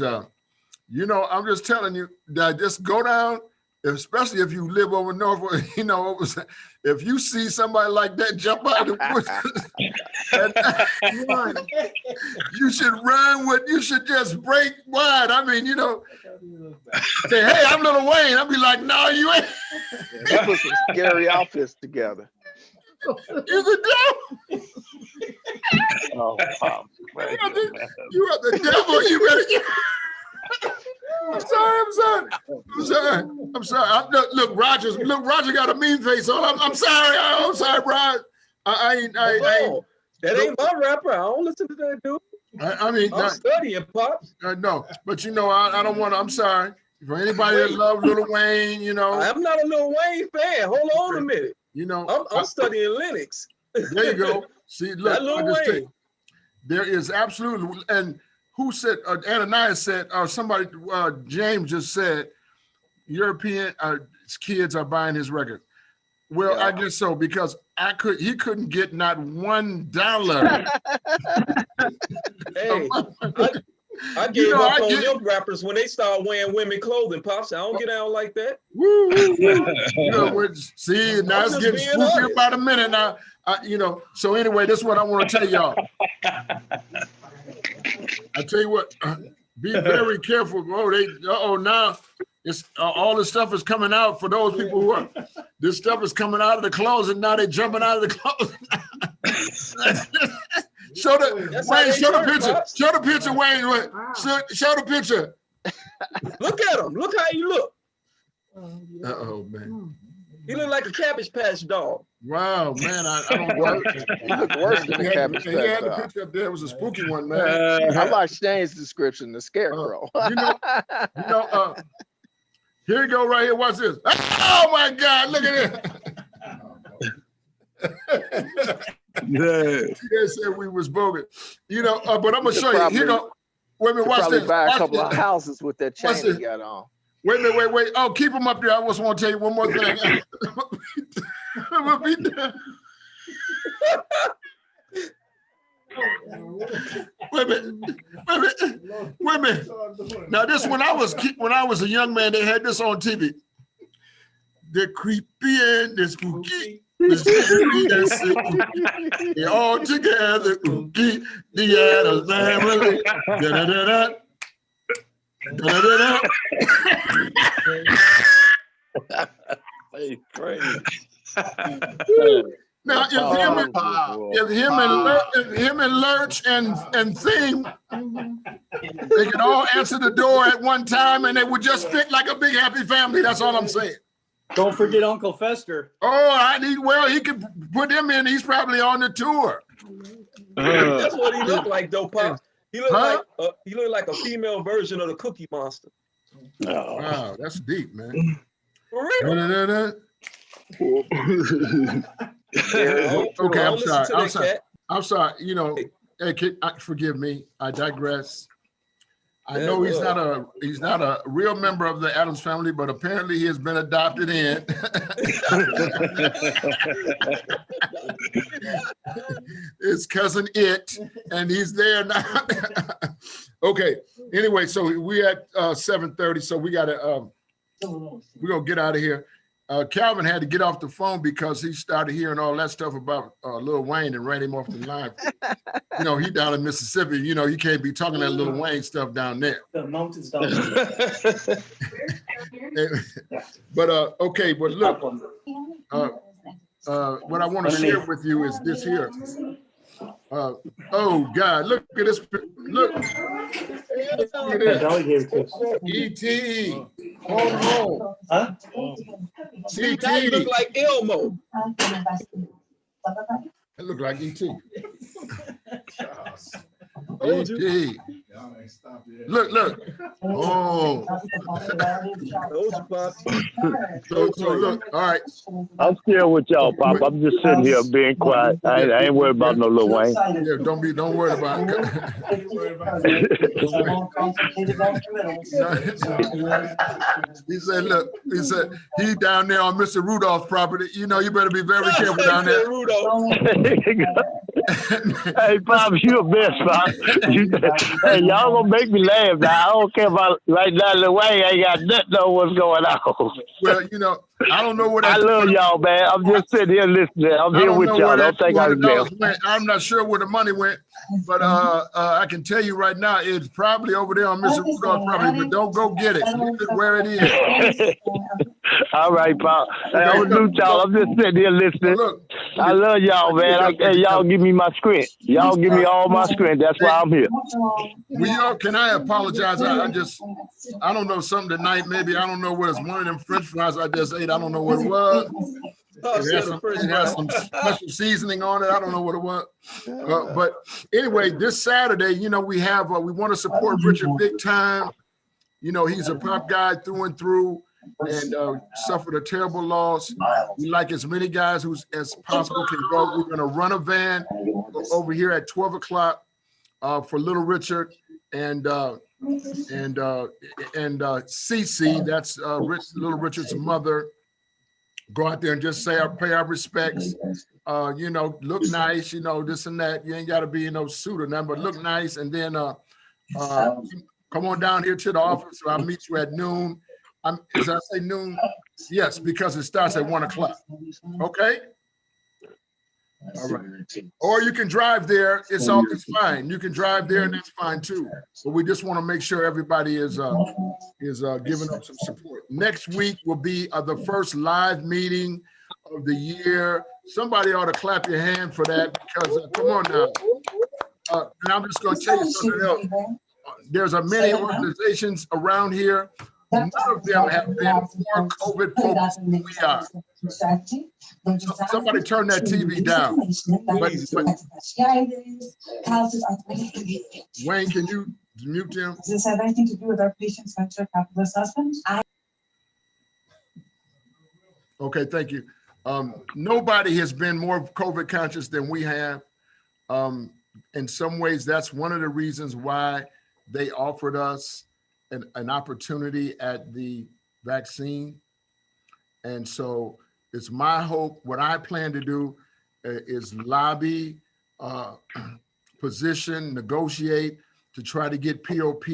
I'm just telling you that just go down, especially if you live over north, if you see somebody like that jump out of the woods, you should run you should just break wide. I mean, say, hey, I'm Lil Wayne. I'll be like, no, you ain't. He put some scary outfits together. You're the devil. Oh, wow. You are the devil. You better get. I'm sorry. Look, Roger got a mean face on. I'm sorry. I'm sorry, Rod. That ain't my rapper. I don't listen to that dude. I'm studying, Pops. No, but I don't want to. I'm sorry. For anybody that love Lil Wayne, I'm not a Lil Wayne fan. Hold on a minute. I'm studying Linux. There you go. See, look, That Lil Wayne. There is absolutely, and who said, Ananias said, or somebody, James just said, European kids are buying his record. Well, I guess so, because he couldn't get not $1. Hey, I gave up on them rappers when they start wearing women clothing, Pops. I don't get out like that. Woo! See, now it's getting spooky about a minute now. So anyway, this is what I want to tell y'all. I tell you what, be very careful. Now it's all this stuff is coming out for those people who are. This stuff is coming out of the closet. Now they're jumping out of the closet. Show the picture. Pops. Show the picture, Wayne. Show the picture. Look at him. Look how you look. Uh-oh, man. You look like a Cabbage Patch dog. Wow, man. I don't work. You look worse than a Cabbage Patch dog. He had the picture up there. It was a spooky one, man. I like Shane's description, the scarecrow. Here you go, right here. Watch this. Oh my God! Look at it. They said we was bogus. But I'm gonna show you. Here you go. Wait a minute. Watch this. Buy a couple of houses with that chain he got on. Wait a minute. Wait. Oh, keep them up there. I just want to tell you one more thing. I'm gonna be done. Wait a minute. Now this when I was a young man, they had this on TV. The creepy and the spooky. They're all together. Cookie, the Addams family. Da-da-da-da. Da-da-da-da. Hey, crazy. Now, if him and Lurch and Theme, they can all answer the door at one time, and they would just fit like a big happy family. That's all I'm saying. Don't forget Uncle Fester. Oh, he could put him in. He's probably on the tour. That's what he looked like, though, Pops. He looked like a female version of the Cookie Monster. Oh. Wow, that's deep, man. For real. Okay, I'm sorry. Hey, kid, forgive me. I digress. I know he's not a real member of the Addams family, but apparently he has been adopted in. His cousin and he's there now. Okay. Anyway, so we at 7:30, so we're gonna get out of here. Calvin had to get off the phone because he started hearing all that stuff about Lil Wayne and ran him off the line. He down in Mississippi. You can't be talking that Lil Wayne stuff down there. The mountains down there. But okay, but look, what I want to share with you is this here. Oh God, look at this. Look at this. E.T. Home. Huh? See, now you look like Elmo. It look like E.T. E.T. Look. Oh. So look, all right. I'm still with y'all, Pop. I'm just sitting here being quiet. I ain't worried about no Lil Wayne. Yeah, don't worry about it. He said, look, he down there on Mr. Rudolph's property. You know, you better be very careful down there. Hey, Pop, you a best, Pop. Hey, y'all gonna make me laugh now. I don't care about right now. Lil Wayne ain't got nothing know what's going on. Well, you know, I don't know what I love y'all, man. I'm just sitting here listening. I'm here with y'all. Don't think I $200 went. I'm not sure where the money went, but I can tell you right now, it's probably over there on Mr. Rudolph's property. But don't go get it. Leave it where it is. All right, Pop. Hey, I'm gonna do y'all. I'm just sitting here listening. I love y'all, man. Hey, y'all give me my strength. Y'all give me all my strength. That's why I'm here. Can I apologize? I don't know something tonight. Maybe I don't know what it's one of them French fries I just ate. I don't know what it was. It has some special seasoning on it. I don't know what it was. But anyway, this Saturday, you know, we want to support Richard big time. You know, he's a pop guy through and through, and suffered a terrible loss. We like as many guys as possible can go. We're going to run a van over here at 12 o'clock for Little Richard and Cece, that's Little Richard's mother. Go out there and just pay our respects. You know, look nice, you know, this and that. You ain't got to be in no suit or nothing, but look nice. And then come on down here to the office. I'll meet you at noon. As I say noon? Yes, because it starts at 1 o'clock. Okay? All right. Or you can drive there. It's fine. You can drive there and that's fine too. But we just want to make sure everybody is giving up some support. Next week will be the first live meeting of the year. Somebody ought to clap your hand for that because come on now. And I'm just going to tell you something else. There's many organizations around here. None of them have been more COVID focused than we are. Somebody turn that TV down. Wayne, can you mute him? Does this have anything to do with our patient's venture capital assessment? Okay, thank you. Nobody has been more COVID conscious than we have. In some ways, that's one of the reasons why they offered us an opportunity at the vaccine. And so it's my hope, what I plan to do is lobby, position, negotiate to try to get POP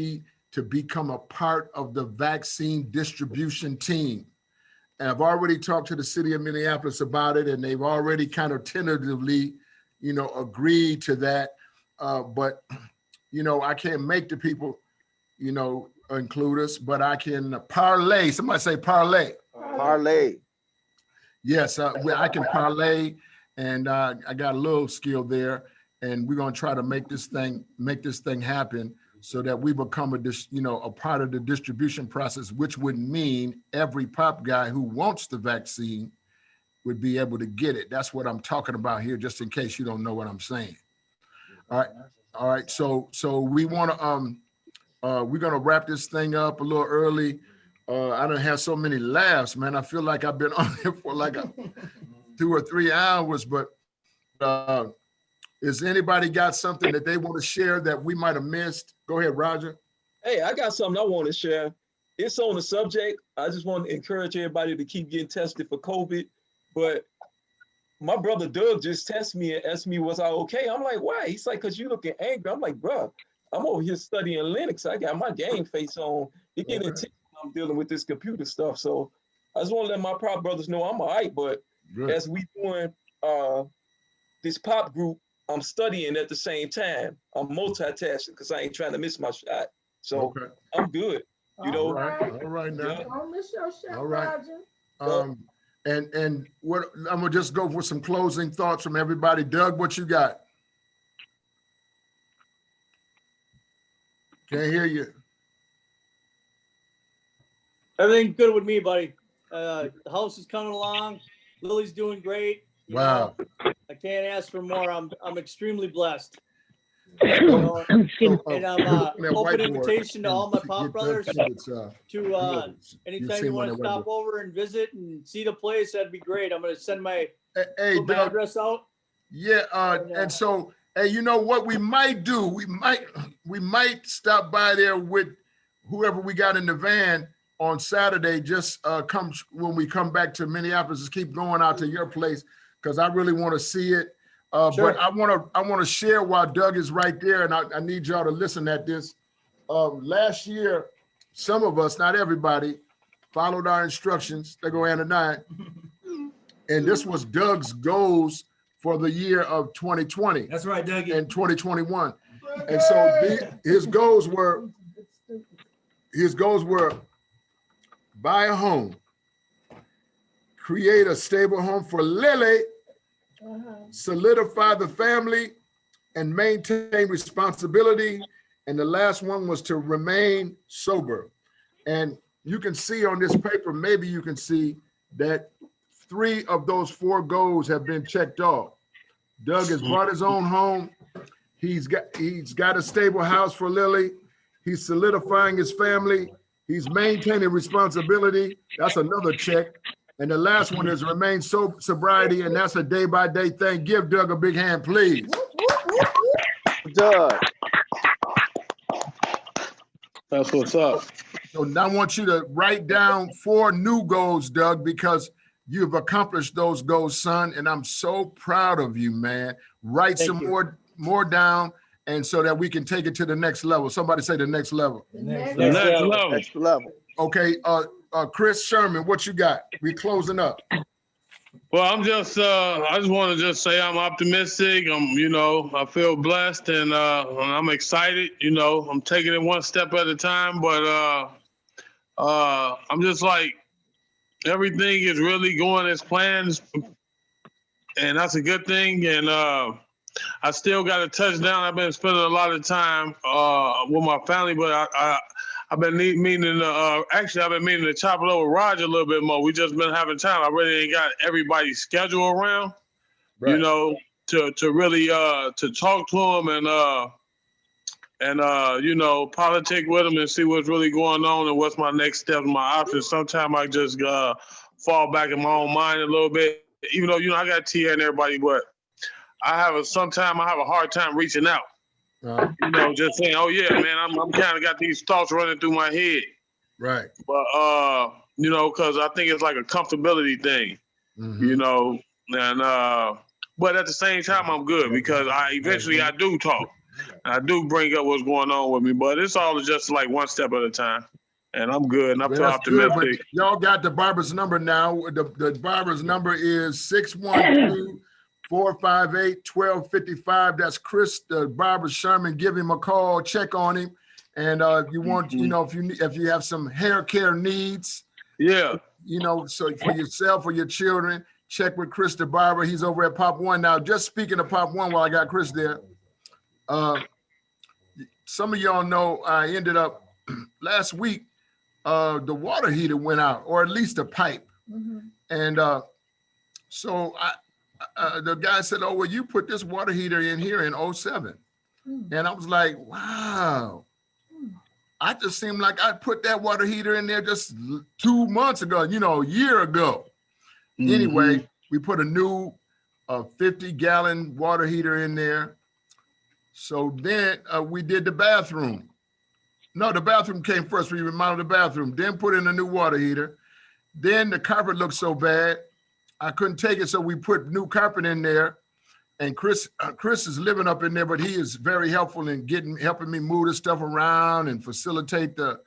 to become a part of the vaccine distribution team. And I've already talked to the city of Minneapolis about it, and they've already kind of tentatively, you know, agreed to that. But, you know, I can't make the people, you know, include us, but I can parlay. Somebody say parlay. Parlay. Yes, I can parlay, and I got a little skill there, and we're gonna try to make this thing happen so that we become a part of the distribution process, which would mean every pop guy who wants the vaccine would be able to get it. That's what I'm talking about here, just in case you don't know what I'm saying. All right. So we want to we're gonna wrap this thing up a little early. I don't have so many laughs, man. I feel like I've been on here for like 2 or 3 hours, but is anybody got something that they want to share that we might have missed? Go ahead, Roger. Hey, I got something I want to share. It's on the subject. I just want to encourage everybody to keep getting tested for COVID. But my brother Doug just texted me and asked me, was I okay? I'm like, why? He's like, because you looking angry. I'm like, bro, I'm over here studying Linux. I got my game face on. It getting intense. I'm dealing with this computer stuff. So I just want to let my prop brothers know I'm all right. But as we doing this pop group, I'm studying at the same time. I'm multitasking because I ain't trying to miss my shot. So I'm good. You know. All right now. Yeah. Don't miss your shot, All right. Roger. And what I'm gonna just go for some closing thoughts from everybody. Doug, what you got? Can't hear you. Everything good with me, buddy. The house is coming along. Lily's doing great. You Wow. know, I can't ask for more. I'm extremely blessed. So, And I'm that open whiteboard invitation to all my and pop get brothers David's, to goals. anytime seen you one want to that stop whiteboard. over and visit and see the place, that'd be great. I'm gonna send my, Hey, put my Doug, address out. yeah, and so, hey, you know what we might do? We might stop by there with whoever we got in the van on Saturday. Just come when we come back to Minneapolis. Just keep going out to your place because I really want to see it. Sure. But I want to share while Doug is right there, and I need y'all to listen at this. Last year, some of us, not everybody, followed our instructions. There go Anna 9. And this was Doug's goals for the year of 2020. That's right, Dougie. And 2021. And so his goals were buy a home, create a stable home for Lily, solidify the family, and maintain responsibility. And the last one was to remain sober. And you can see on this paper, maybe you can see that 3 of those 4 goals have been checked off. Doug has bought his own home. He's got a stable house for Lily. He's solidifying his family. He's maintaining responsibility. That's another check. And the last one is remain sobriety, and that's a day-by-day thing. Give Doug a big hand, please. Doug. That's what's up. So now I want you to write down 4 new goals, Doug, because you've accomplished those goals, son, and I'm so proud of you, man. Write some more down, and so that we can take it to the next level. Somebody say the next level. Next level. Next level. Okay, Chris Sherman, what you got? We closing up. Well, I'm just, I just want to just say I'm optimistic. I feel blessed and I'm excited. I'm taking it one step at a time, but I'm just like, everything is really going as planned, and that's a good thing. And I still got a touchdown. I've been spending a lot of time with my family, but I've been meaning to, actually, I've been meaning to chop it over with Roger a little bit more. We just been having time. I really ain't got everybody's schedule around, right. To really to talk to them and politic with them and see what's really going on and what's my next step, my options. Sometimes I just fall back in my own mind a little bit, even though, I got Tia and everybody, but sometimes I have a hard time reaching out. Just saying, oh yeah, man, I'm kind of got these thoughts running through my head. Right. But, because I think it's like a comfortability thing, and, but at the same time, I'm good because I do talk. I do bring up what's going on with me, but it's all just like one step at a time. And I'm good, and I feel optimistic. Good, but y'all got the barber's number now. The barber's number is 612-458-1255. That's Chris, the barber Sherman. Give him a call, check on him. And you want, if you have some hair care needs, so for yourself or your children, check with Chris the barber. He's over at Pop One. Now, just speaking of Pop One while I got Chris there, some of y'all know I ended up last week, the water heater went out, or at least the pipe. And so the guy said, oh, well, you put this water heater in here in 07. And I was like, wow. I just seemed like I put that water heater in there just 2 months ago, a year ago. Anyway, we put a new 50-gallon water heater in there. So then we did the bathroom. No, the bathroom came first. We remodeled the bathroom, then put in a new water heater. Then the carpet looked so bad, I couldn't take it, so we put new carpet in there. And Chris is living up in there, but he is very helpful in helping me move the stuff around and facilitate the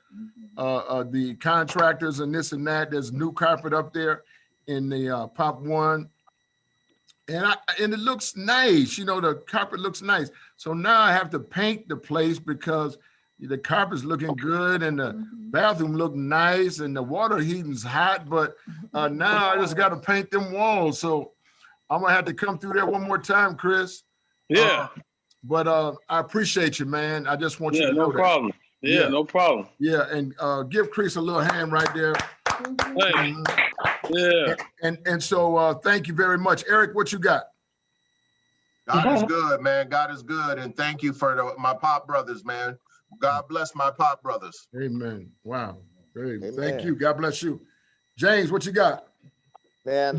contractors and this and that. There's new carpet up there in the Pop One. And it looks nice, the carpet looks nice. So now I have to paint the place because the carpet's looking good and the bathroom look nice and the water heating's hot, but now I just got to paint them walls. So I'm gonna have to come through there one more time, Chris. Yeah. But I appreciate you, man. I just want you to know no problem. Yeah, no problem. Yeah, and give Chris a little hand right there. Hey. Yeah. And so thank you very much. Eric, what you got? God is good, man. God is good. And thank you for my pop brothers, man. God bless my pop brothers. Amen. Wow. Great. Thank Amen. you. God bless you. James, what you got? Man,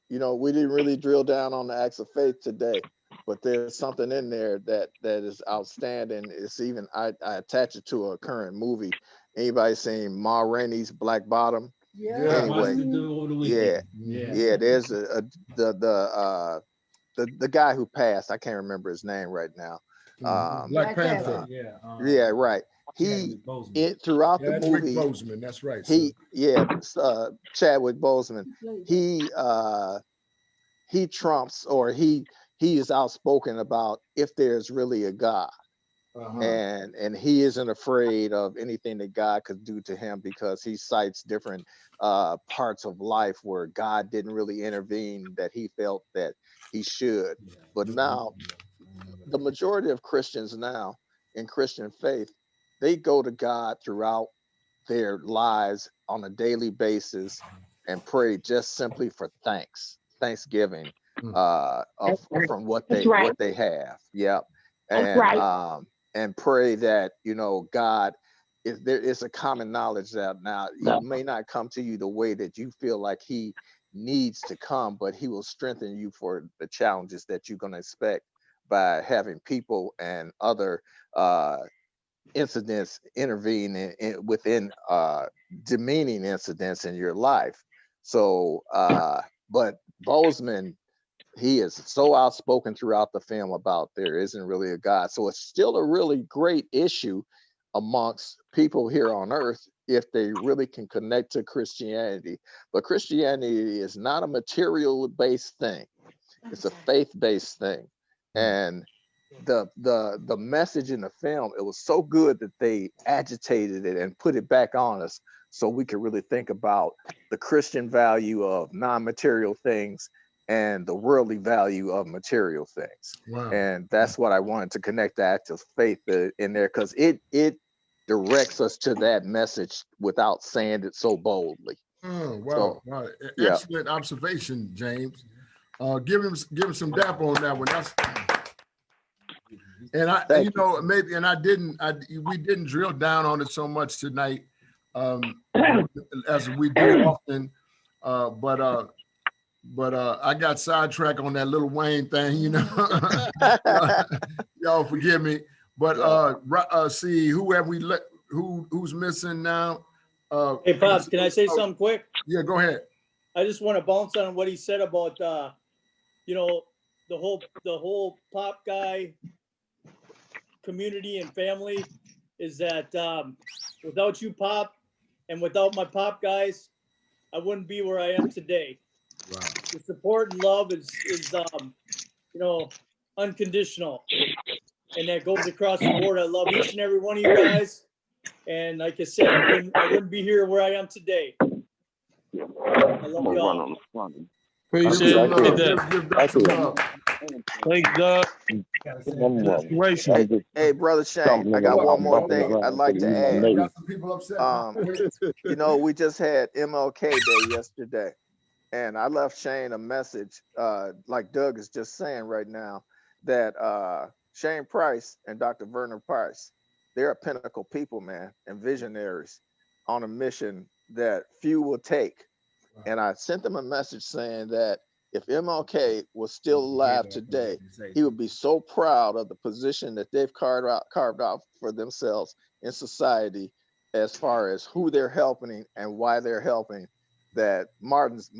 you know, we didn't really drill down on the acts of faith today, but there's something in there that is outstanding. It's even I attach it to a current movie. Anybody seen Ma Rainey's Black Bottom? Yeah. Anyway, yeah. There's the guy who passed. I can't remember his name right now. Black Panther. Yeah, right. He throughout the Chadwick movie. Boseman, that's right. Sir. Chadwick Boseman. He trumps, or he is outspoken about if there's really a God. And he isn't afraid of anything that God could do to him, because he cites different parts of life where God didn't really intervene that he felt that he should. But now the majority of Christians now in Christian faith, they go to God throughout their lives on a daily basis and pray just simply for Thanksgiving from what they have. Yeah. And pray that, you know, God, if there is a common knowledge that now he may not come to you the way that you feel like he needs to come, but he will strengthen you for the challenges that you're going to expect by having people and other incidents intervene within demeaning incidents in your life. So, but Boseman, he is so outspoken throughout the film about there isn't really a God. So it's still a really great issue amongst people here on earth if they really can connect to Christianity. But Christianity is not a material-based thing. It's a faith-based thing. And the message in the film, it was so good that they agitated it and put it back on us so we could really think about the Christian value of non-material things and the worldly value of material things. Wow. And that's what I wanted to connect the act of faith in there, because it directs us to that message without saying it so boldly. Oh, wow. So, Wow. yeah. Excellent observation, James. Give him some dap on that one. That's and I Thank you know maybe and we didn't drill down on it so much tonight as we do often, but I got sidetracked on that Lil Wayne thing, you know. Y'all forgive me. But see, who have we let who's missing now? Hey, Pops, can I say something quick? Yeah, go ahead. I just want to bounce on what he said about, you know, the whole pop guy community and family is that without you, Pop, and without my pop guys, I wouldn't be where I am today. Wow. The support and love is you know, unconditional, and that goes across the board. I love each and every one of you guys, and like I said, I wouldn't be here where I am today. I love you all. Appreciate that. Thanks, Doug. Hey, brother Shane, I got one more thing I'd like to add. You know, we just had MLK Day yesterday, and I left Shane a message, like Doug is just saying right now, that Shane Price and Dr. Werner Price, they're pinnacle people, man, and visionaries on a mission that few will take. And I sent them a message saying that if MLK was still alive today, he would be so proud of the position that they've carved out for themselves in society, as far as who they're helping and why they're helping, that Martin's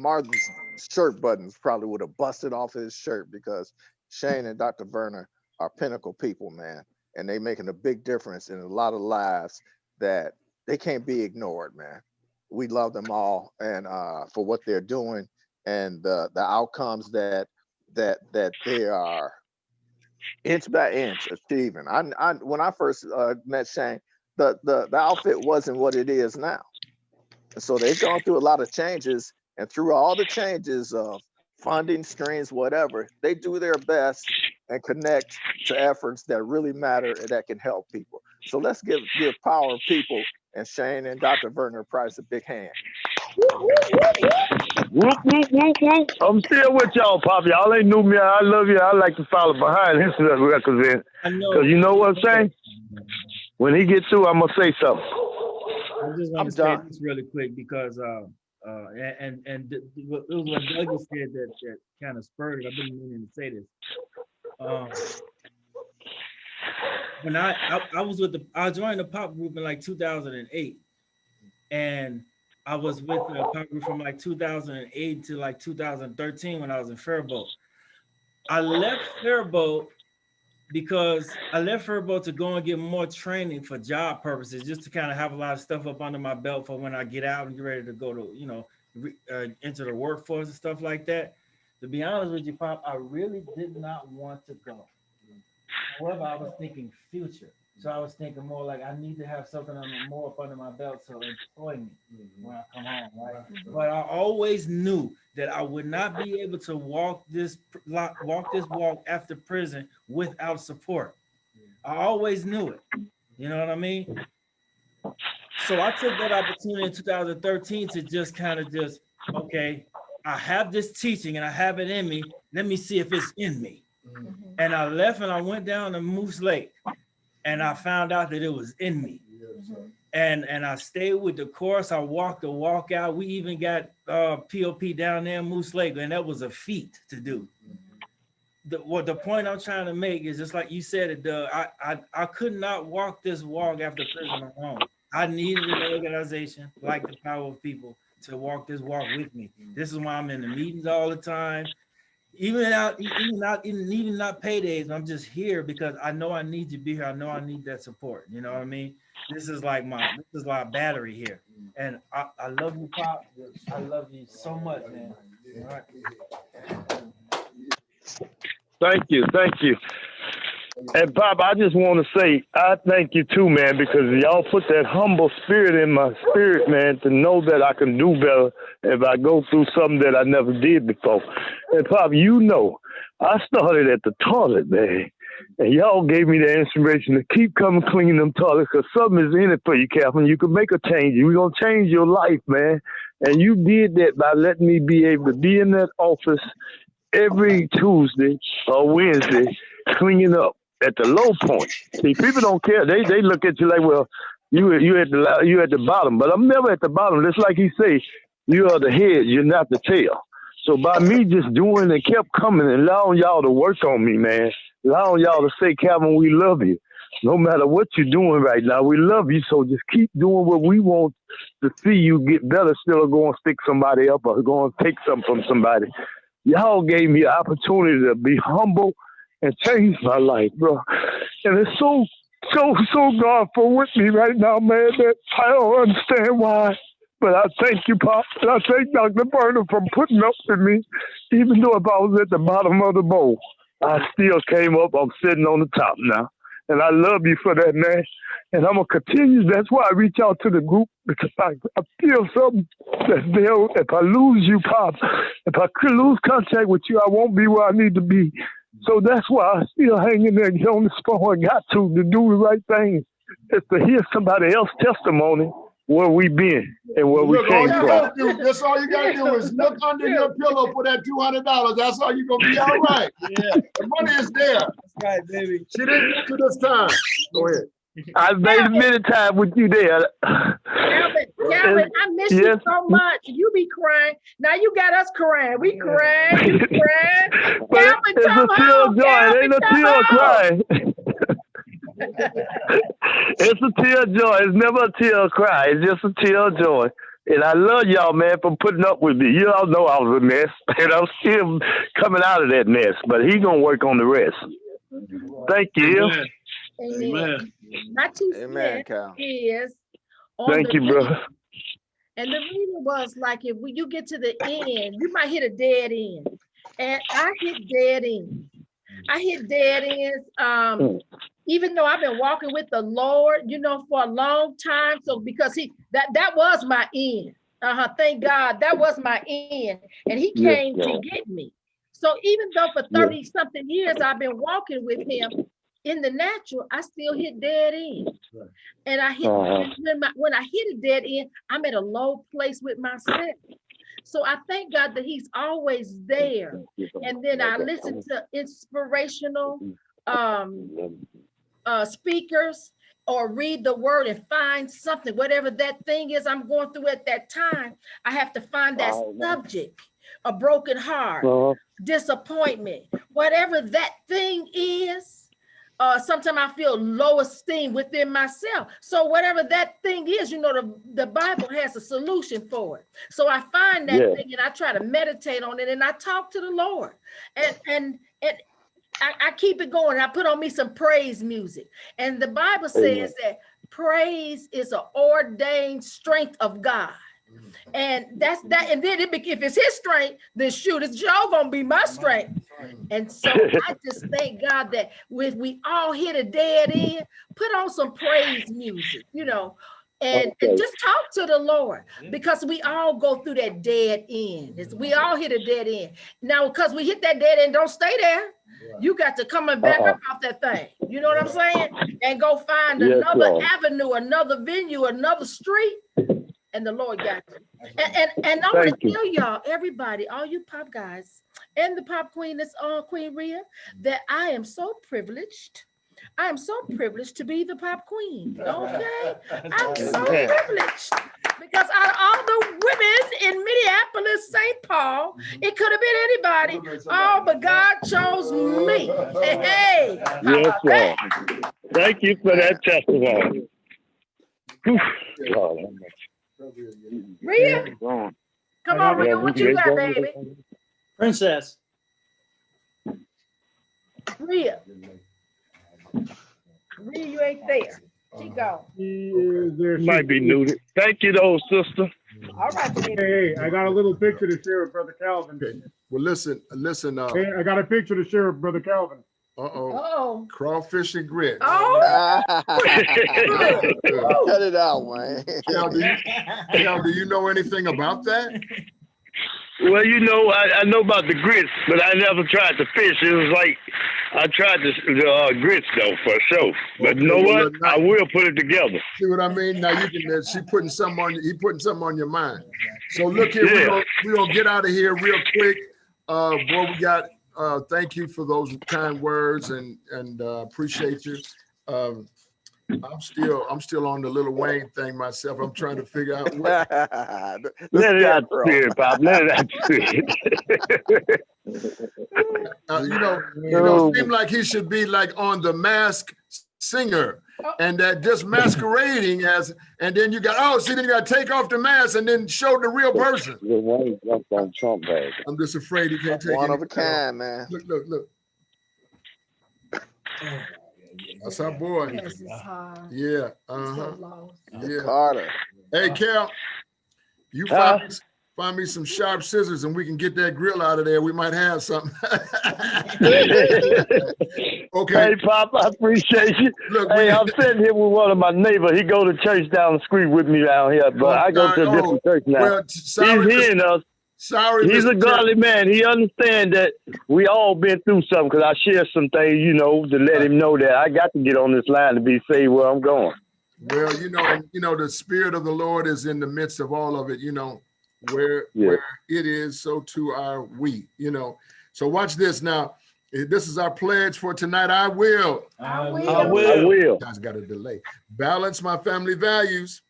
shirt buttons probably would have busted off his shirt, because Shane and Dr. Werner are pinnacle people, man. And they making a big difference in a lot of lives that they can't be ignored, man. We love them all, and for what they're doing and the outcomes that they are inch by inch achieving. I when I first met Shane, the outfit wasn't what it is now. So they've gone through a lot of changes, and through all the changes of funding streams, whatever, they do their best and connect to efforts that really matter and that can help people. So let's give Power of People and Shane and Dr. Werner Price a big hand. Whoop, whoop, whoop, whoop. I'm still with y'all, Pop. Y'all ain't knew me. I love you. I like to follow behind his records in. I know. Because you know what I'm saying? When he gets through, I'm going to say something. I just want to say this really quick because it was what Douglas said that kind of spurred it. I've been meaning to say this. When I joined the pop group in like 2008, and I was with the pop group from like 2008 to like 2013 when I was in Faribault. I left Faribault because I left Faribault to go and get more training for job purposes, just to kind of have a lot of stuff up under my belt for when I get out and get ready to go to, enter the workforce and stuff like that. To be honest with you, Pop, I really did not want to go. However, I was thinking future. So I was thinking more like I need to have something more up under my belt so employ me when I come home, right? But I always knew that I would not be able to walk this walk after prison without support. I always knew it. You know what I mean? So I took that opportunity in 2013 to just okay, I have this teaching and I have it in me. Let me see if it's in me. And I left and I went down to Moose Lake and I found out that it was in me. And I stayed with the course. I walked the walk out. We even got POP down there in Moose Lake, and that was a feat to do. The point I'm trying to make is just like you said it, Doug. I could not walk this walk after prison alone. I needed an organization like the Power of People to walk this walk with me. This is why I'm in the meetings all the time. Even not paydays, I'm just here because I know I need to be here. I know I need that support. You know what I mean? This is like my battery here. And I love you, Pop. I love you so much, man. All right. Thank you. And Pop, I just want to say, I thank you too, man, because y'all put that humble spirit in my spirit, man, to know that I can do better if I go through something that I never did before. And Pop, I started at the toilet, man, and y'all gave me the inspiration to keep coming cleaning them toilets because something is in it for you, Catherine. You can make a change. We're going to change your life, man. And you did that by letting me be able to be in that office every Tuesday or Wednesday cleaning up at the low point. See, people don't care. They look at you like, well, you at the bottom. But I'm never at the bottom. Just like he say, you are the head, you're not the tail. So by me just doing it, kept coming and allowing y'all to work on me, man. Allowing y'all to say, Calvin, we love you. No matter what you're doing right now, we love you. So just keep doing what we want to see you get better. Still go and stick somebody up or go and take something from somebody. Y'all gave me an opportunity to be humble and change my life, bro. And it's so God for with me right now, man, that I don't understand why. But I thank you, Pop. And I thank Dr. Burner for putting up with me. Even though if I was at the bottom of the bowl, I still came up. I'm sitting on the top now. And I love you for that, man. And I'm going to continue. That's why I reach out to the group, because I feel something that's there. If I lose you, Pop, if I could lose contact with you, I won't be where I need to be. So that's why I still hang in there and get on this phone. I got to do the right thing. It's to hear somebody else's testimony where we been and where we came from. That's all you got to do is look under your pillow for that $200. That's all you're going to be all right. Yeah. The money is there. That's right, baby. She didn't get to this time. Go ahead. I've made a many times with you there. Calvin, I miss you so much. You be crying. Now you got us crying. We crying. You crying. Calvin, come home. It ain't a tear crying. It's a tear of joy. It's never a tear of cry. It's just a tear of joy. And I love y'all, man, for putting up with me. You all know I was a mess, and I'm still coming out of that mess. But he's going to work on the rest. Thank you. Amen. My two cents is thank you, brother. And the reason was like, if you get to the end, you might hit a dead end. And I hit dead ends. I hit dead ends. Even though I've been walking with the Lord, for a long time. So because that was my end. Thank God that was my end. And he came to get me. So even though for 30 something years I've been walking with him, in the natural, I still hit dead end. And I hit when I hit a dead end, I'm at a low place with myself. So I thank God that He's always there. And then I listen to inspirational speakers, or read the word and find something, whatever that thing is I'm going through at that time. I have to find that subject, a broken heart, disappointment, whatever that thing is. Sometimes I feel low esteem within myself. So whatever that thing is, you know, the Bible has a solution for it. So I find that thing and I try to meditate on it and I talk to the Lord. And I keep it going. I put on me some praise music. And the Bible says that praise is an ordained strength of God. And that's that. And then if it's His strength, then shoot, it's Joe gonna be my strength. And so I just thank God that we all hit a dead end, put on some praise music, you know, and just talk to the Lord, because we all go through that dead end. We all hit a dead end. Now, because we hit that dead end, don't stay there. You got to come and back up off that thing. You know what I'm saying? And go find another avenue, another venue, another street. And the Lord got you. And I want to tell y'all, everybody, all you pop guys, and the pop queen that's on Queen Rhea, that I am so privileged. I am so privileged to be the pop queen. Okay? I'm so privileged. Because out of all the women in Minneapolis, St. Paul, it could have been anybody. Oh, but God chose me. Hey. Yes, sir. Thank you for that testimony. Rhea? Come on, Rhea, what you got, baby? Princess. Rhea. Rhea, you ain't there. She gone. Might be neutered. Thank you, though, sister. All right. Hey, I got a little picture to share with Brother Calvin. Okay. Well, listen. Hey, I got a picture to share with Brother Calvin. Uh-oh. Crawfish and grits. Oh. Cut it out, man. Cal, do you know anything about that? Well, you know, I know about the grits, but I never tried the fish. It was like I tried the grits though, for sure. But you know what? I will put it together. See what I mean? Now you can. He putting something on your mind. So look here, we're gonna get out of here real quick. Boy, we got. Thank you for those kind words and appreciate you. I'm still on the Lil Wayne thing myself. I'm trying to figure out what. Let it out, spirit, Pop. Let it out, spirit. It seemed like he should be like on The Masked Singer, and that just masquerading as, and then you got then you got to take off the mask and then show the real person. I'm just afraid he can't take one of a kind, man. Look. That's our boy. Yeah. Yeah. Carter. Hey, Cal, you find me some sharp scissors and we can get that grill out of there. We might have something. Okay. Hey, Pop, I appreciate you. Look, hey, I'm sitting here with one of my neighbors. He go to church down the street with me down here, but I go to a different church now. Well, sorry, he's hearing us. Sorry, he's Mr. a godly man. He understands that we all been through something, because I share some things, to let him know that I got to get on this line to be saved where I'm going. Well, the Spirit of the Lord is in the midst of all of it, where it is, so too are we, So watch this now. This is our pledge for tonight. I will. You guys got a delay. Balance my family values.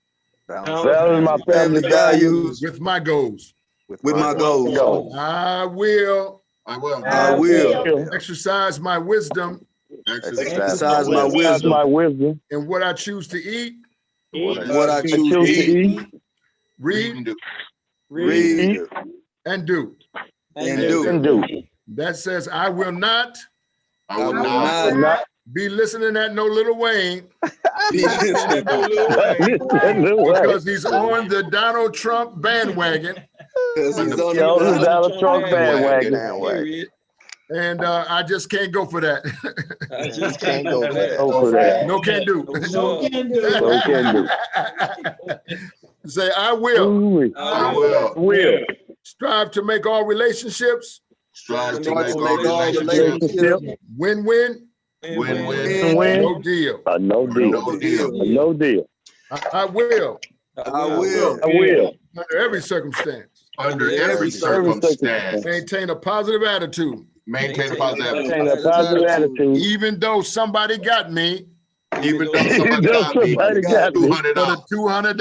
Balance my family values with my goals. With my goals. I will exercise my wisdom. Exercise my wisdom. And what I choose to eat. What I choose to eat. Read. And do. That says I will not. Be listening at no Lil Wayne. Because he's on the Donald Trump bandwagon. And I just can't go for that. I just can't go for that. No can do. No can do. No can do. Say I will. I will. Strive to make all relationships. Strive to make all relationships. Win-win. Win-win. No deal. No deal. No deal. No deal. I will. I will. I will. Under every circumstance. Under every circumstance. Maintain a positive attitude. Maintain a positive Maintain a positive attitude. Even though somebody got me. Even though somebody got me. For the $200.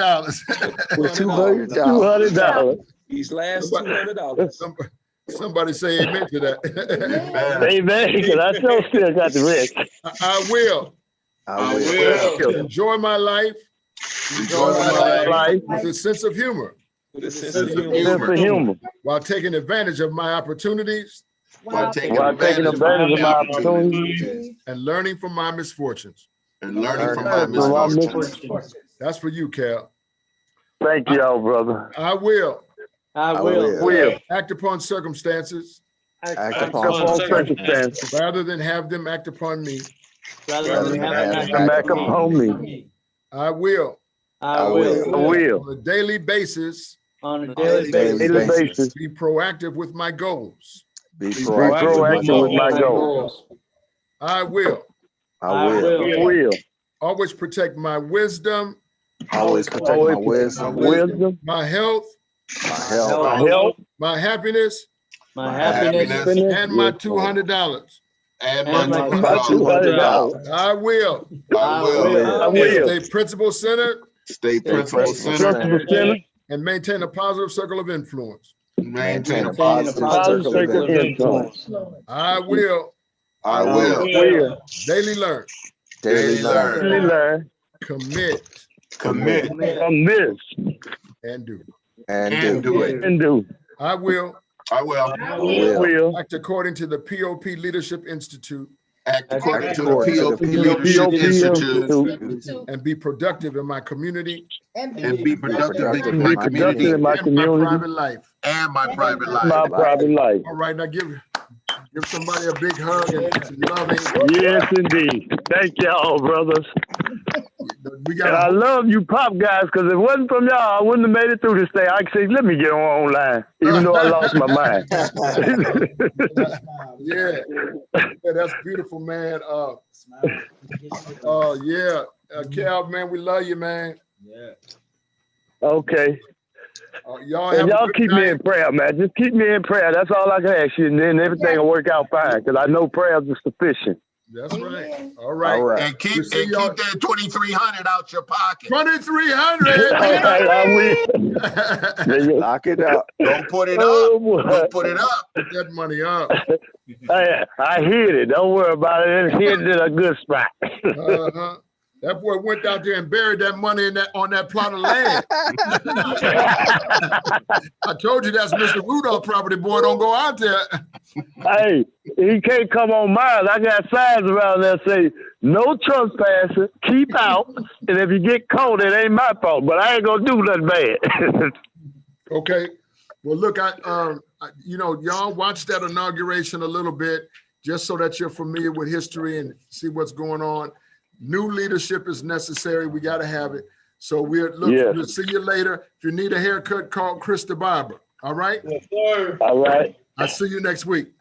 $200. These last $200. Somebody say amen to that. Amen, because I still got the rest. I will. I will. Enjoy my life. Enjoy my life. With a sense of humor. With a sense of humor. While taking advantage of my opportunities. While taking advantage of my opportunities. And learning from my misfortunes. And learning from my misfortunes. That's for you, Cal. Thank y'all, brother. I will. I will. Act upon circumstances. Act upon circumstances. Rather than have them act upon me. Rather than have them act upon me. I will. I will. On a daily basis. On a daily basis. Be proactive with my goals. Be proactive with my goals. I will. I will. Always protect my wisdom. Always protect my wisdom. My health. My health. My happiness. My happiness. And my $200. And my $200. I will. I will. Stay principle centered. Stay principle centered. And maintain a positive circle of influence. Maintain a positive circle of influence. I will. I will. Daily learn. Daily learn. Commit. And do. And do. I will. I will. Act according to the POP Leadership Institute. Act according to the POP Leadership Institute. And be productive in my community. And be productive in my community. In my community. My private life. And my private life. My private life. All right, now give somebody a big hug and some loving. Yes, indeed. Thank y'all, brothers. And I love you pop guys, because if it wasn't from y'all, I wouldn't have made it through this thing. I could say, let me get online, even though I lost my mind. Yeah, that's beautiful, man. Cal, man, we love you, man. Yeah. Okay. Y'all keep me in prayer, man. Just keep me in prayer. That's all I can ask you, and then everything will work out fine, because I know prayers are sufficient. That's right. All right. And keep that 2,300 out your pocket. 2,300. I will. Knock it out. Don't put it up. Don't put it up. Put that money up. I hid it. Don't worry about it. It's hidden in a good spot. That boy went out there and buried that money on that plot of land. I told you that's Mr. Rudolph property, boy. Don't go out there. Hey, he can't come on mine. I got signs around there say, no trespassing, keep out, and if you get caught, it ain't my fault, but I ain't gonna do nothing bad. Okay. Well, look, y'all watch that inauguration a little bit, just so that you're familiar with history and see what's going on. New leadership is necessary. We got to have it. So we'll see you later. If you need a haircut, call Chris the barber. All right? Yes, sir. All right. I'll see you next week.